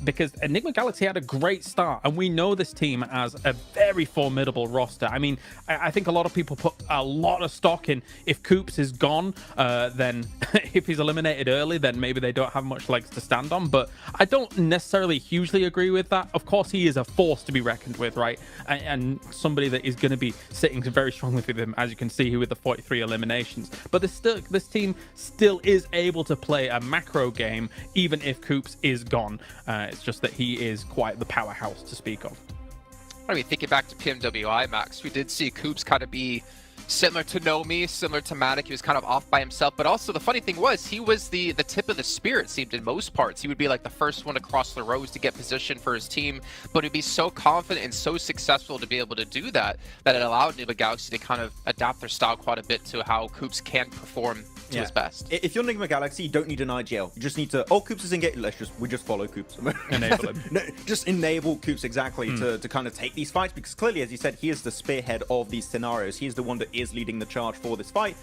because Enigma Galaxy had a great start, and we know this team as a very formidable roster. I mean, I think a lot of people put a lot of stock in if Coops is gone, then if he's eliminated early, then maybe they don't have much legs to stand on, but I don't necessarily hugely agree with that. Of course, he is a force to be reckoned with, right? And somebody that is going to be sitting very strongly with him, as you can see here with the 43 eliminations. But this team still is able to play a macro game, even if Coops is gone. It's just that he is quite the powerhouse to speak of. I mean, thinking back to PMWI, Max, we did see Coops kind of be similar to Nomi, similar to Matic. He was kind of off by himself, but also the funny thing was he was the tip of the spear, it seemed, in most parts. He would be like the first one to cross the rows to get position for his team, but he'd be so confident and so successful to be able to do that it allowed Enigma Galaxy to kind of adapt their style quite a bit to how Coops can perform to his best. If you're Enigma Galaxy, you don't need an IGL. You just need to, Coops is engaged, we just follow Coops. Enable him. No, just enable Coops, exactly, to kind of take these fights, because clearly, as you said, he is the spearhead of these scenarios. He is the one that is leading the charge for this fight,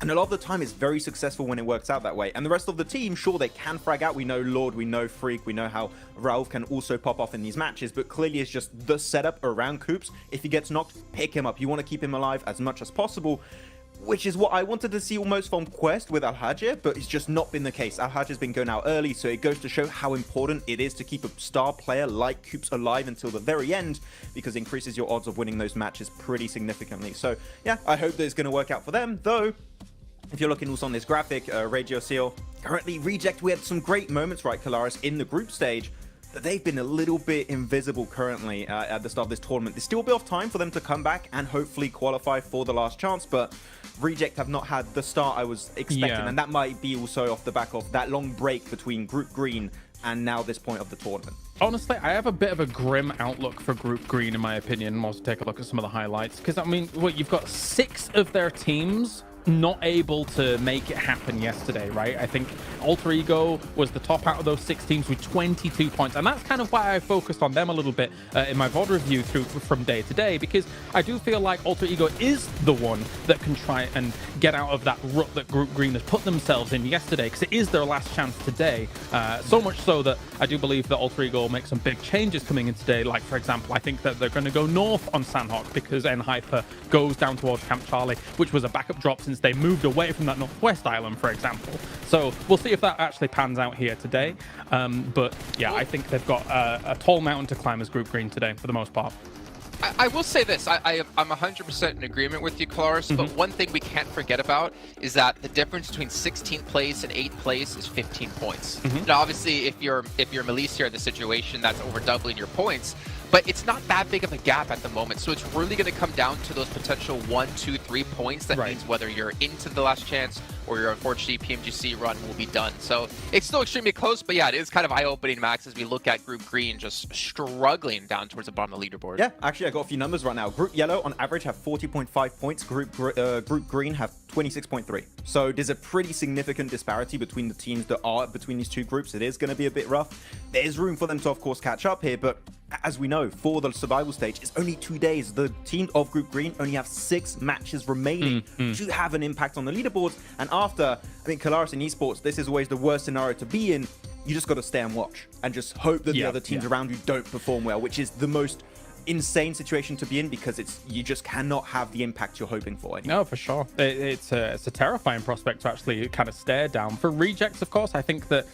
and a lot of the time it's very successful when it works out that way. And the rest of the team, sure, they can frag out. We know Lord, we know Freak, we know how Ralph can also pop off in these matches, but clearly it's just the setup around Coops. If he gets knocked, pick him up. You want to keep him alive as much as possible, which is what I wanted to see almost from Quest with Alhaji, but it's just not been the case. Alhaji's been going out early, so it goes to show how important it is to keep a star player like Coops alive until the very end, because it increases your odds of winning those matches pretty significantly. So yeah, I hope that it's going to work out for them, though. If you're looking also on this graphic, Radio Seal, currently Reject, we had some great moments, right, Kalaris, in the group stage, but they've been a little bit invisible currently at the start of this tournament. There's still a bit of time for them to come back and hopefully qualify for the last chance, but Reject have not had the start I was expecting, and that might be also off the back of that long break between Group Green and now this point of the tournament. Honestly, I have a bit of a grim outlook for Group Green, in my opinion. We'll also take a look at some of the highlights, because, I mean, you've got 6 of their teams not able to make it happen yesterday, right? I think Alter Ego was the top out of those 6 teams with 22 points, and that's kind of why I focused on them a little bit in my VOD review from day to day, because I do feel like Alter Ego is the one that can try and get out of that rut that Group Green has put themselves in yesterday, because it is their last chance today. So much so that I do believe that Alter Ego will make some big changes coming in today. Like, for example, I think that they're going to go north on Sandhawk because N-Hyper goes down towards Camp Charlie, which was a backup drop since they moved away from that northwest island, for example. So we'll see if that actually pans out here today. But yeah, I think they've got a tall mountain to climb as Group Green today for the most part. I will say this, I'm 100% in agreement with you, Claris, but one thing we can't forget about is that the difference between 16th place and 8th place is 15 points. Now, obviously, if you're Melissa in the situation, that's over doubling your points, but it's not that big of a gap at the moment, so it's really going to come down to those potential 1, 2, 3 points. That means whether you're into the last chance or your unfortunate PMGC run will be done. So it's still extremely close, but yeah, it is kind of eye-opening, Max, as we look at Group Green just struggling down towards the bottom of the leaderboard. Yeah, actually, I got a few numbers right now. Group Yellow, on average, have 40.5 points. Group Green have 26.3. So there's a pretty significant disparity between the teams that are between these two groups. It is going to be a bit rough. There's room for them to, of course, catch up here, but as we know, for the survival stage, it's only 2 days. The team of Group Green only have 6 matches remaining to have an impact on the leaderboards. And after, I mean, Kalaris in esports, this is always the worst scenario to be in. You just got to stay and watch and just hope that the other teams around you don't perform well, which is the most insane situation to be in because you just cannot have the impact you're hoping for anymore. No, for sure. It's a terrifying prospect to actually kind of stare down. For Rejects, of course, I think that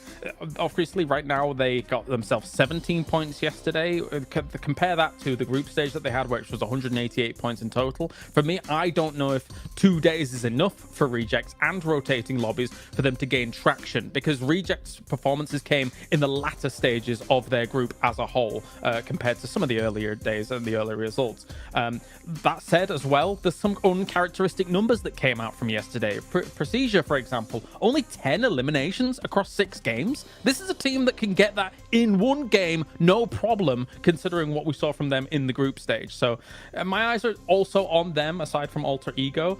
obviously right now they got themselves 17 points yesterday. Compare that to the group stage that they had, which was 188 points in total. For me, I don't know if 2 days is enough for Rejects and rotating lobbies for them to gain traction, because Rejects' performances came in the latter stages of their group as a whole, compared to some of the earlier days and the earlier results. That said, as well, there's some uncharacteristic numbers that came out from yesterday. Precision, for example, only 10 eliminations across 6 games. This is a team that can get that in one game, no problem, considering what we saw from them in the group stage. So my eyes are also on them, aside from Alter Ego,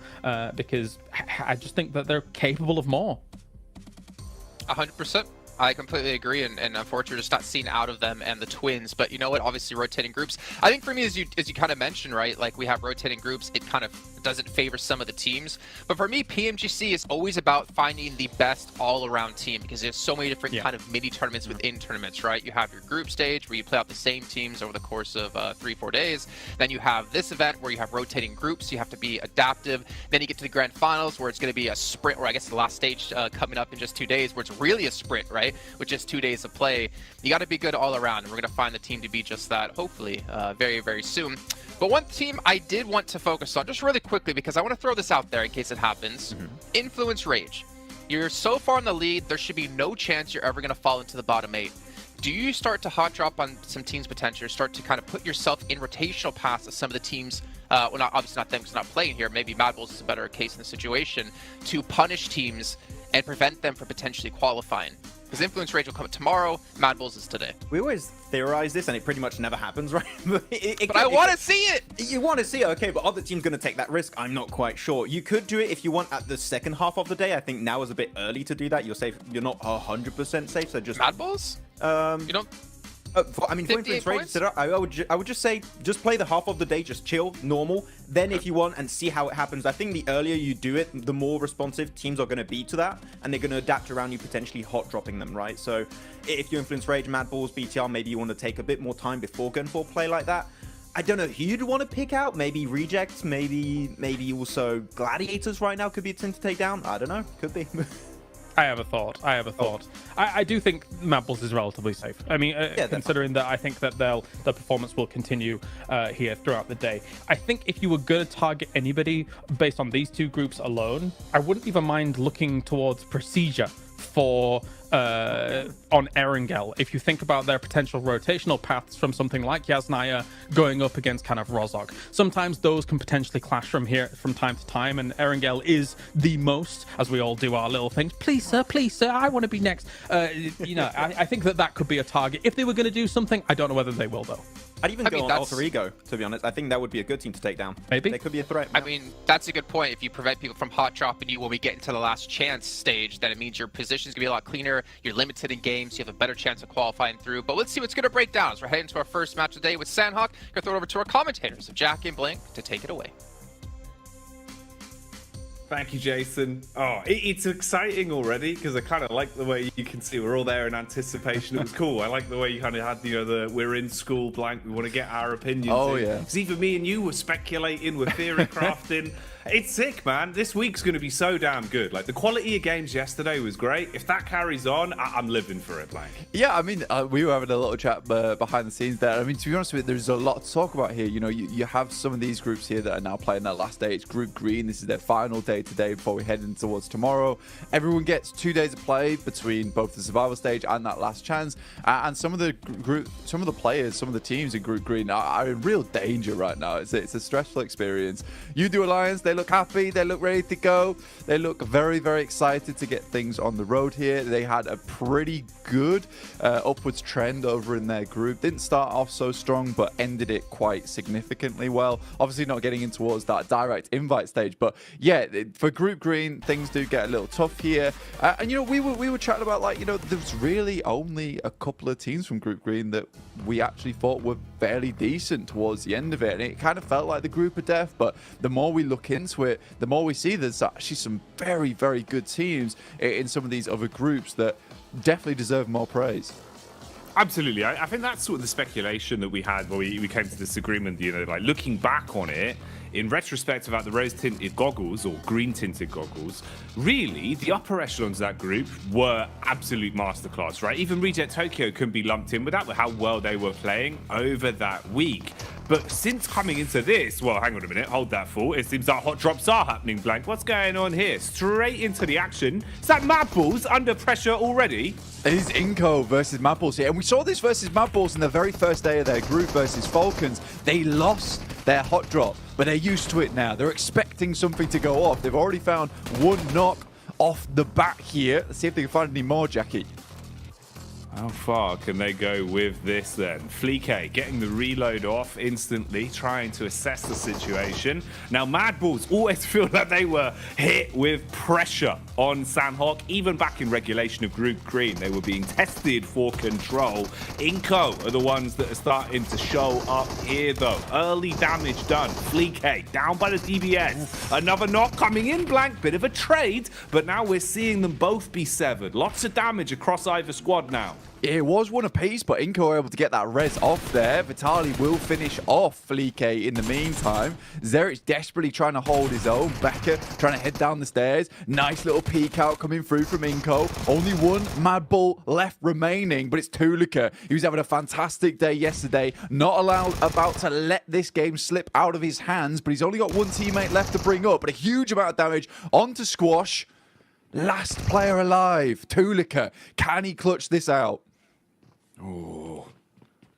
because I just think that they're capable of more. 100%. I completely agree, and unfortunately, just not seen out of them and the Twins. But you know what? Obviously, rotating groups. I think for me, as you kind of mentioned, right? Like we have rotating groups. It kind of doesn't favor some of the teams. But for me, PMGC is always about finding the best all-around team, because there's so many different kind of mini tournaments within tournaments, right? You have your group stage where you play out the same teams over the course of 3-4 days. Then you have this event where you have rotating groups. You have to be adaptive. Then you get to the grand finals where it's going to be a sprint, or I guess the last stage coming up in just 2 days, where it's really a sprint, right? With just 2 days of play. You got to be good all around, and we're going to find the team to be just that, hopefully, very, very soon. But one team I did want to focus on, just really quickly, because I want to throw this out there in case it happens. Influence Rage. You're so far in the lead, there should be no chance you're ever going to fall into the bottom 8. Do you start to hot drop on some teams' potential, start to kind of put yourself in rotational paths of some of the teams, well, obviously not them because they're not playing here, maybe Mad Bulls is a better case in the situation, to punish teams and prevent them from potentially qualifying? Because Influence Rage will come tomorrow, Mad Bulls is today. We always theorize this, and it pretty much never happens, right? But I want to see it! You want to see it, okay, but other teams going to take that risk? I'm not quite sure. You could do it if you want at the second half of the day. I think now is a bit early to do that. You're safe. You're not 100% safe, so just... Mad Bulls? You don't... I mean, for Influence Rage, I would just say, just play the half of the day, just chill, normal. Then if you want, and see how it happens. I think the earlier you do it, the more responsive teams are going to be to that, and they're going to adapt around you, potentially hot dropping them, right? So if you Influence Rage, Mad Bulls, BTR, maybe you want to take a bit more time before going for a play like that. I don't know who you'd want to pick out. Maybe Rejects, maybe also Gladiators right now could be a team to take down. I don't know, could be. I have a thought. I do think Mad Bulls is relatively safe. I mean, considering that I think that the performance will continue here throughout the day. I think if you were going to target anybody based on these two groups alone, I wouldn't even mind looking towards Procedure for on Erangel. If you think about their potential rotational paths from something like Yasnaya going up against kind of Rozhok, sometimes those can potentially clash from time to time, and Erangel is the most, as we all do our little things, please sir, I want to be next. You know, I think that could be a target. If they were going to do something, I don't know whether they will though. I'd even go on Alter Ego, to be honest. I think that would be a good team to take down. Maybe. They could be a threat. I mean, that's a good point. If you prevent people from hot dropping you when we get into the last chance stage, then it means your position's going to be a lot cleaner. You're limited in games. You have a better chance of qualifying through. But let's see what's going to break down as we're heading to our first match of the day with Sandhawk. Going to throw it over to our commentators, Jack and Blink, to take it away. Thank you, Jason. Oh, it's exciting already because I kind of like the way you can see we're all there in anticipation. It was cool. I like the way you kind of had, you know, we're in school blank. We want to get our opinions. Oh, in. yeah. Because even me and you were speculating, we're theory crafting. It's sick, man. This week's going to be so damn good. Like, the quality of games yesterday was great. If that carries on, I'm living for it, Blank. Yeah, I mean, we were having a little chat behind the scenes there. I mean, to be honest with you, there's a lot to talk about here. You know, you have some of these groups here that are now playing their last day. It's Group Green. This is their final day today before we head in towards tomorrow. Everyone gets 2 days of play between both the survival stage and that last chance. And some of the players, some of the teams in Group Green are in real danger right now. It's a stressful experience. U2 Alliance, they look happy, they look ready to go, they look very, very excited to get things on the road here. They had a pretty good upwards trend over in their group. Didn't start off so strong, but ended it quite significantly well. Obviously not getting in towards that direct invite stage, but yeah, for Group Green, things do get a little tough here. And you know, we were chatting about, like, you know, there's really only a couple of teams from Group Green that we actually thought were fairly decent towards the end of it, and it kind of felt like the group of death. But the more we look into it, the more we see there's actually some very, very good teams in some of these other groups that definitely deserve more praise. Absolutely. I think that's sort of the speculation that we had when we came to this agreement, you know, like looking back on it, in retrospect about the rose-tinted goggles or green-tinted goggles, really, the upper echelons of that group were absolute masterclass, right? Even Reject Tokyo couldn't be lumped in with that, with how well they were playing over that week. But since coming into this, well, hang on a minute, hold that thought. It seems like hot drops are happening, Blank. What's going on here? Straight into the action. Is that Mad Balls under pressure already? It is Inco versus Mad Balls here. And we saw this versus Mad Balls in the very first day of their group versus Falcons. They lost their hot drop, but they're used to it now. They're expecting something to go off. They've already found one knock off the bat here. Let's see if they can find any more, Jackie. How far can they go with this then? Fleek getting the reload off instantly, trying to assess the situation. Now, Mad Balls always feel like they were hit with pressure on Sanhok. Even back in regulation of Group Green, they were being tested for control. Inco are the ones that are starting to show up here, though. Early damage done. Fleek down by the DBS. Another knock coming in, Blank. Bit of a trade, but now we're seeing them both be severed. Lots of damage across either squad now. It was one apiece, but Inco were able to get that res off there. Vitali will finish off Fleek in the meantime. Zerich desperately trying to hold his own. Becker trying to head down the stairs. Nice little peek out coming through from Inco. Only one Mad Bull left remaining, but it's Tulika. He was having a fantastic day yesterday. Not about to let this game slip out of his hands, but he's only got one teammate left to bring up. But a huge amount of damage onto Squash. Last player alive, Tulika. Can he clutch this out? Oh,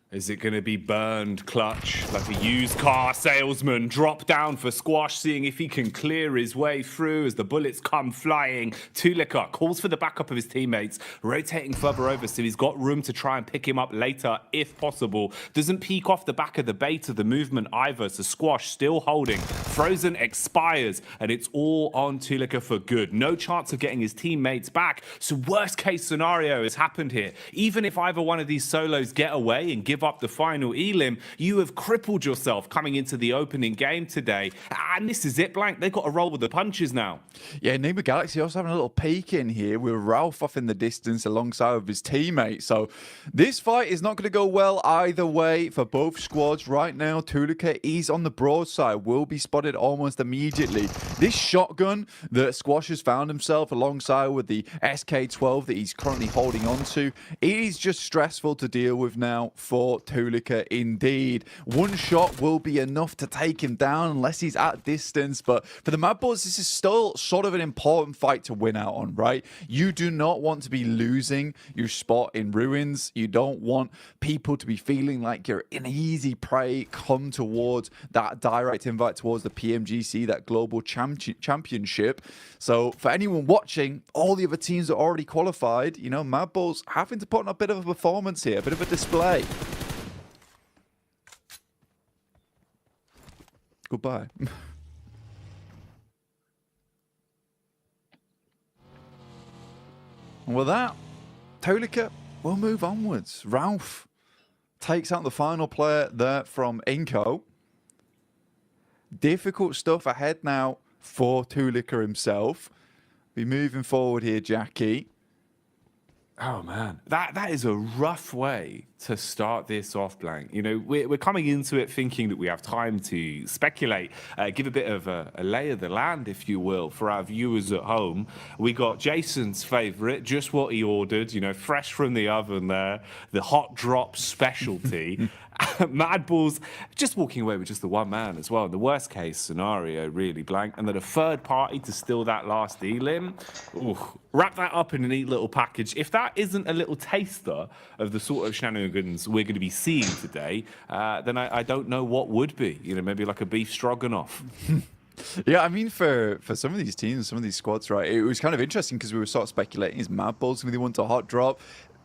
is it going to be burned clutch like a used car salesman? Drop down for Squash, seeing if he can clear his way through as the bullets come flying. Tulika calls for the backup of his teammates, rotating further over so he's got room to try and pick him up later if possible. Doesn't peek off the back of the bait of the movement either, so Squash still holding. Frozen expires, and it's all on Tulika for good. No chance of getting his teammates back, so worst case scenario has happened here. Even if either one of these solos get away and give up the final elim, you have crippled yourself coming into the opening game today. And this is it, Blank. They've got to roll with the punches now. Yeah, Nima Galaxy also having a little peek in here with Ralph off in the distance alongside with his teammate. So this fight is not going to go well either way for both squads right now. Tulika is on the broadside, will be spotted almost immediately. This shotgun that Squash has found himself alongside with the SK-12 that he's currently holding on to, it is just stressful to deal with now for Tulika indeed. One shot will be enough to take him down unless he's at distance, but for the Mad Bulls, this is still sort of an important fight to win out on, right? You do not want to be losing your spot in Ruins. You don't want people to be feeling like you're an easy prey come towards that direct invite towards the PMGC, that global championship. So for anyone watching, all the other teams are already qualified. You know, Mad Bulls having to put on a bit of a performance here, a bit of a display. Goodbye. And with that, Tulika will move onwards. Ralph takes out the final player there from Inco. Difficult stuff ahead now for Tulika himself. Be moving forward here, Jackie. Oh man, that is a rough way to start this off, Blank. You know, we're coming into it thinking that we have time to speculate, give a bit of a lay of the land, if you will, for our viewers at home. We got Jason's favourite, just what he ordered, you know, fresh from the oven there, the hot drop specialty. Mad Balls just walking away with just the one man as well. The worst case scenario, really, Blank. And then a third party to steal that last elim. Ooh, wrap that up in a neat little package. If that isn't a little taster of the sort of shenanigans we're going to be seeing today, then I don't know what would be. You know, maybe like a beef stroganoff. Yeah, I mean, for some of these teams, some of these squads, right, it was kind of interesting because we were sort of speculating, is Mad Balls going to want to hot drop?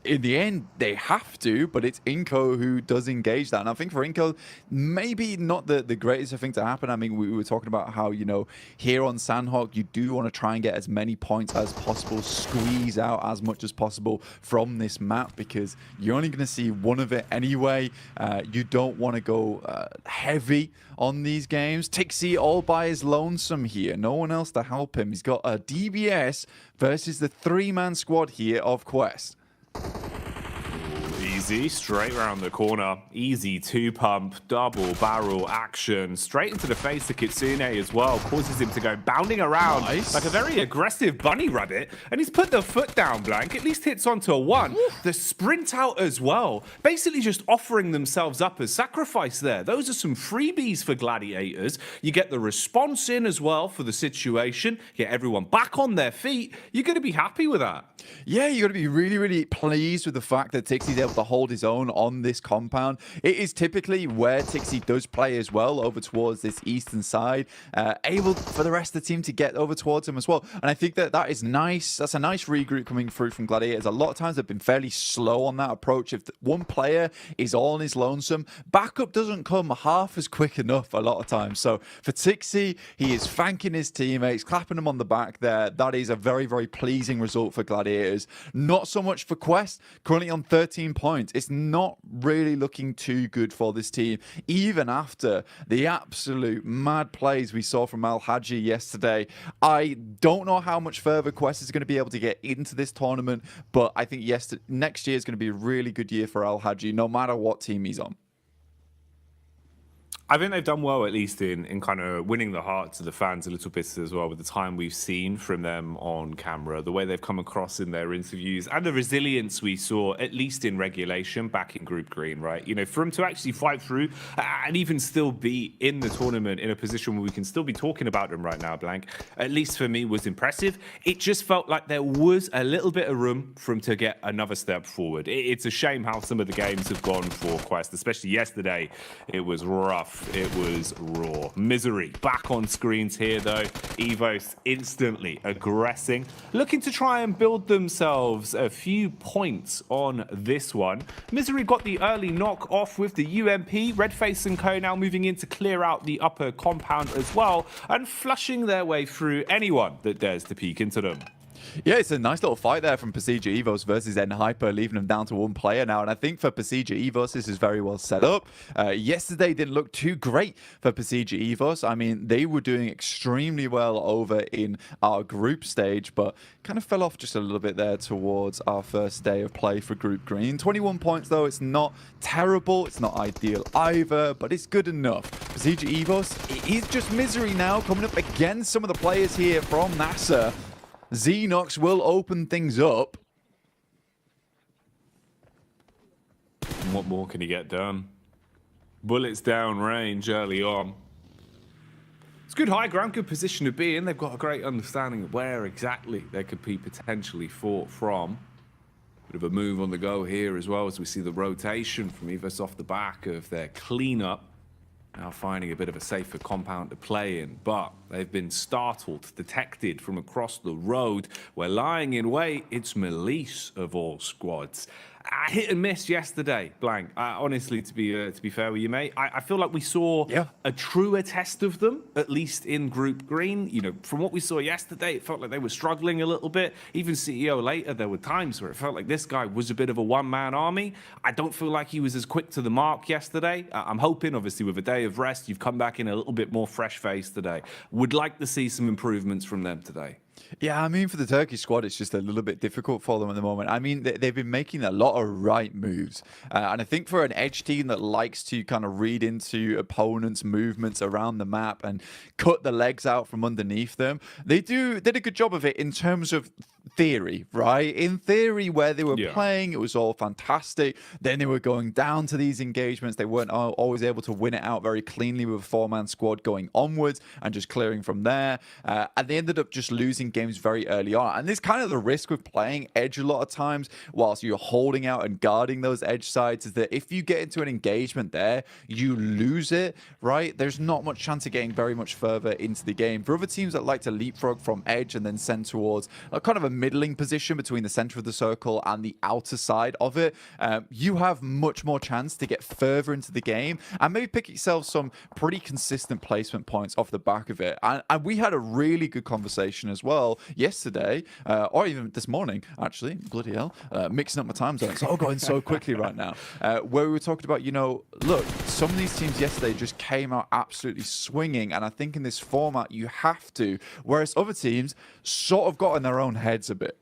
In the end, they have to, but it's Inco who does engage that. And I think for Inco, maybe not the greatest thing to happen. I mean, we were talking about how, you know, here on Sanhok, you do want to try and get as many points as possible, squeeze out as much as possible from this map, because you're only going to see one of it anyway. You don't want to go heavy on these games. Tixie all by his lonesome here. No one else to help him. He's got a DBS versus the three-man squad here of Quest. easy. Straight around the corner. Easy 2-pump, double barrel action. Straight into the face of Kitsune as well. Causes him to go bounding around like a very aggressive bunny rabbit. And he's put the foot down, Blank. At least hits onto a 1. The sprint out as well. Basically just offering themselves up as sacrifice there. Those are some freebies for Gladiators. You get the response in as well for the situation. Get everyone back on their feet. You're going to be happy with that. Yeah, you got to be really, really pleased with the fact that Tixie's able to hold his own on this compound. It is typically where Tixie does play as well, over towards this eastern side, able for the rest of the team to get over towards him as well. And I think that that is nice. That's a nice regroup coming through from Gladiators. A lot of times they've been fairly slow on that approach. If one player is all on his lonesome, backup doesn't come half as quick enough a lot of times. So for Tixie, he is thanking his teammates, clapping them on the back there. That is a very, very pleasing result for Gladiators. Not so much for Quest, currently on 13 points. It's not really looking too good for this team, even after the absolute mad plays we saw from Al Haji yesterday. I don't know how much further Quest is going to be able to get into this tournament, but I think next year is going to be a really good year for Al Haji, no matter what team he's on. I think they've done well, at least in kind of winning the hearts of the fans a little bit as well, with the time we've seen from them on camera, the way they've come across in their interviews, and the resilience we saw, at least in regulation, back in Group Green, right? You know, for them to actually fight through and even still be in the tournament in a position where we can still be talking about them right now, Blank, at least for me, was impressive. It just felt like there was a little bit of room for them to get another step forward. It's a shame how some of the games have gone for Quest, especially yesterday. It was rough. It was raw. Misery back on screens here, though. Evos instantly aggressing, looking to try and build themselves a few points on this one. Misery got the early knock off with the UMP. Redface and Co now moving in to clear out the upper compound as well, and flushing their way through anyone that dares to peek into them. Yeah, it's a nice little fight there from Pasija Evos versus N-Hyper, leaving them down to one player now. And I think for Pasija Evos, this is very well set up. Yesterday didn't look too great for Pasija Evos. I mean, they were doing extremely well over in our group stage, but kind of fell off just a little bit there towards our first day of play for Group Green. 21 points, though. It's not terrible. It's not ideal either, but it's good enough. Pasija Evos, it is just Misery now coming up against some of the players here from NASA. Xenox will open things up. And what more can he get done? Bullets down range early on. It's good high ground, good position to be in. They've got a great understanding of where exactly they could be potentially fought from. Bit of a move on the go here as well, as we see the rotation from Evos off the back of their cleanup. Now finding a bit of a safer compound to play in, but they've been startled, detected from across the road. We're lying in wait. It's Melise of all squads. Hit and miss yesterday, Blank. Honestly, to be fair with you, mate, I feel like we saw a truer test of them, at least in Group Green. You know, from what we saw yesterday, it felt like they were struggling a little bit. Even CEO later, there were times where it felt like this guy was a bit of a one-man army. I don't feel like he was as quick to the mark yesterday. I'm hoping, obviously, with a day of rest, you've come back in a little bit more fresh-faced today. Would like to see some improvements from them today. Yeah, I mean, for the Turkish squad, it's just a little bit difficult for them at the moment. I mean, they've been making a lot of right moves. And I think for an edge team that likes to kind of read into opponents' movements around the map and cut the legs out from underneath them, they did a good job of it in terms of theory, right? In theory, where they were playing, it was all fantastic. Then they were going down to these engagements. They weren't always able to win it out very cleanly with a four-man squad going onwards and just clearing from there. And they ended up just losing games very early on. And this kind of the risk with playing edge a lot of times whilst you're holding out and guarding those edge sides is that if you get into an engagement there, you lose it, right? There's not much chance of getting very much further into the game. For other teams that like to leapfrog from edge and then send towards a kind of a middling position between the center of the circle and the outer side of it, you have much more chance to get further into the game and maybe pick yourself some pretty consistent placement points off the back of it. And we had a really good conversation as well yesterday, or even this morning, actually, bloody hell, mixing up my time zones, all going so quickly right now, where we were talking about, you know, look, some of these teams yesterday just came out absolutely swinging, and I think in this format you have to, whereas other teams sort of got in their own heads a bit.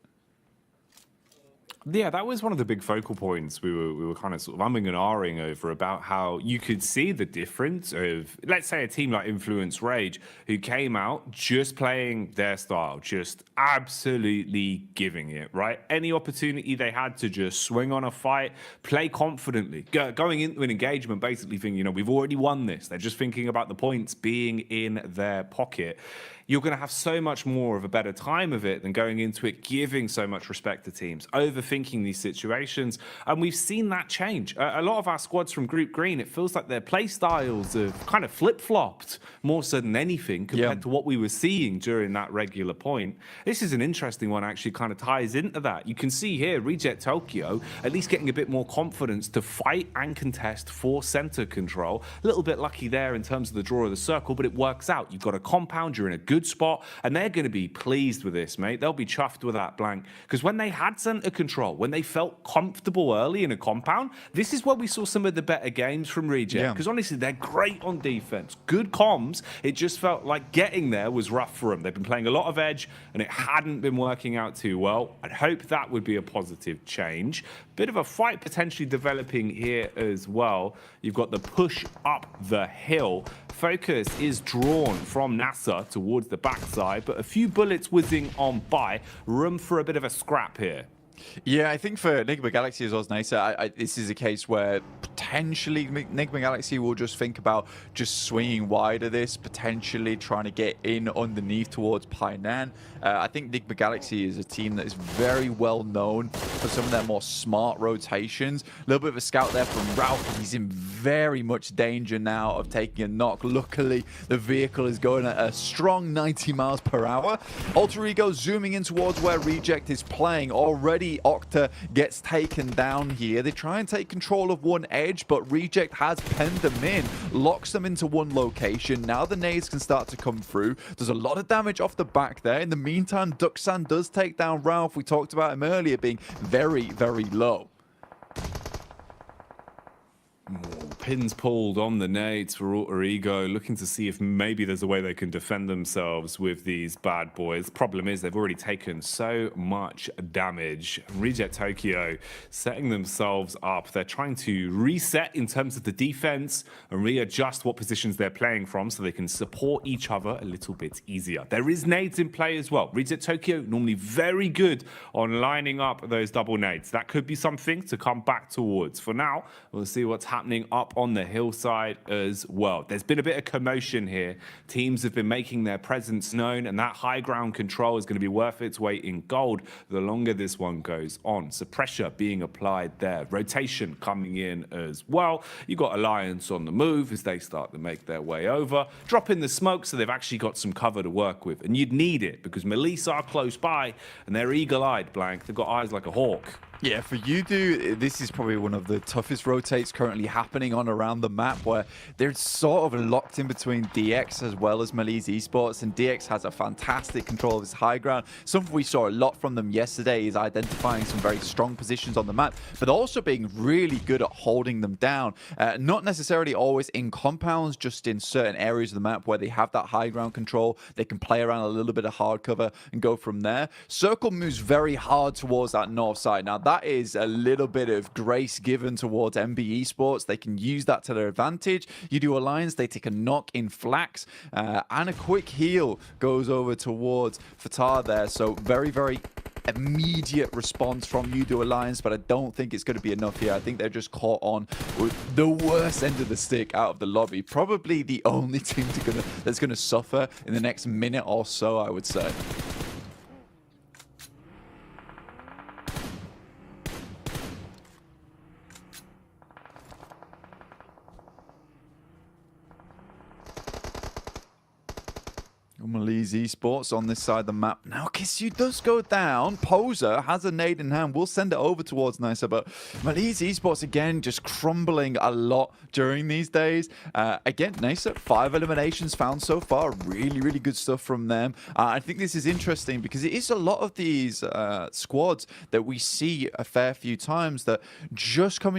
Yeah, that was one of the big focal points we were kind of sort of umming and ahhing over, about how you could see the difference of, let's say, a team like Influence Rage, who came out just playing their style, just absolutely giving it, right? Any opportunity they had to just swing on a fight, play confidently, going into an engagement basically thinking, you know, we've already won this. They're just thinking about the points being in their pocket. You're going to have so much more of a better time of it than going into it giving so much respect to teams, overthinking these situations. And we've seen that change. A lot of our squads from Group Green, it feels like their play styles have kind of flip-flopped more so than anything compared to what we were seeing during that regular point. This is an interesting one, actually kind of ties into that. You can see here, Reject Tokyo at least getting a bit more confidence to fight and contest for center control. A little bit lucky there in terms of the draw of the circle, but it works out. You've got a compound, you're in a good spot, and they're going to be pleased with this, mate. They'll be chuffed with that blank, because when they had center control, when they felt comfortable early in a compound, this is where we saw some of the better games from Reject, because honestly, they're great on defense, good comms. It just felt like getting there was rough for them. They've been playing a lot of edge, and it hadn't been working out too well. I'd hope that would be a positive change. Bit of a fight potentially developing here as well. You've got the push up the hill. Focus is drawn from NASA towards the backside, but a few bullets whizzing on by. Room for a bit of a scrap here. Yeah, I think for Enigma Galaxy as well as NASA, this is a case where potentially Enigma Galaxy will just think about just swinging wide of this, potentially trying to get in underneath towards Painan. I think Enigma Galaxy is a team that is very well known for some of their more smart rotations. A little bit of a scout there from Ralph. He's in very much danger now of taking a knock. Luckily, the vehicle is going at a strong 90 miles per hour. Alter Ego zooming in towards where Reject is playing. Already, Octa gets taken down here. They try and take control of one edge, but Reject has penned them in, locks them into one location. Now the nades can start to come through. There's a lot of damage off the back there. In the meantime, Duxan does take down Ralph. We talked about him earlier being very, very low. Pins pulled on the nades for Alter Ego, looking to see if maybe there's a way they can defend themselves with these bad boys. Problem is, they've already taken so much damage. Reject Tokyo setting themselves up. They're trying to reset in terms of the defense and readjust what positions they're playing from so they can support each other a little bit easier. There is nades in play as well. Reject Tokyo normally very good on lining up those double nades. That could be something to come back towards. For now, we'll see what's happening up on the hillside as well. There's been a bit of commotion here. Teams have been making their presence known, and that high ground control is going to be worth its weight in gold the longer this one goes on. So pressure being applied there. Rotation coming in as well. You've got Alliance on the move as they start to make their way over. Drop in the smoke so they've actually got some cover to work with. And you'd need it because Melissa are close by and they're eagle-eyed, Blank. They've got eyes like a hawk. Yeah, for Yudu, this is probably one of the toughest rotates currently happening on around the map, where they're sort of locked in between DX as well as Malise Esports, and DX has a fantastic control of his high ground. Something we saw a lot from them yesterday is identifying some very strong positions on the map, but also being really good at holding them down. Not necessarily always in compounds, just in certain areas of the map where they have that high ground control. They can play around a little bit of hard cover and go from there. Circle moves very hard towards that north side. Now, that is a little bit of grace given towards MB Esports. They can use that to their advantage. You do Alliance, they take a knock in Flax, and a quick heal goes over towards Fatar there. So very, very immediate response from Yudu Alliance, but I don't think it's going to be enough here. I think they're just caught on with the worst end of the stick out of the lobby. Probably the only team that's going to suffer in the next minute or so, I would say. Malise Esports on this side of the map. Now, Kissu does go down. Poser has a nade in hand. We'll send it over towards Nisa, but Malise Esports, again, just crumbling a lot during these days. Again, Nisa, 5 eliminations found so far. Really, really good stuff from them. I think this is interesting because it is a lot of these squads that we see a fair few times that just coming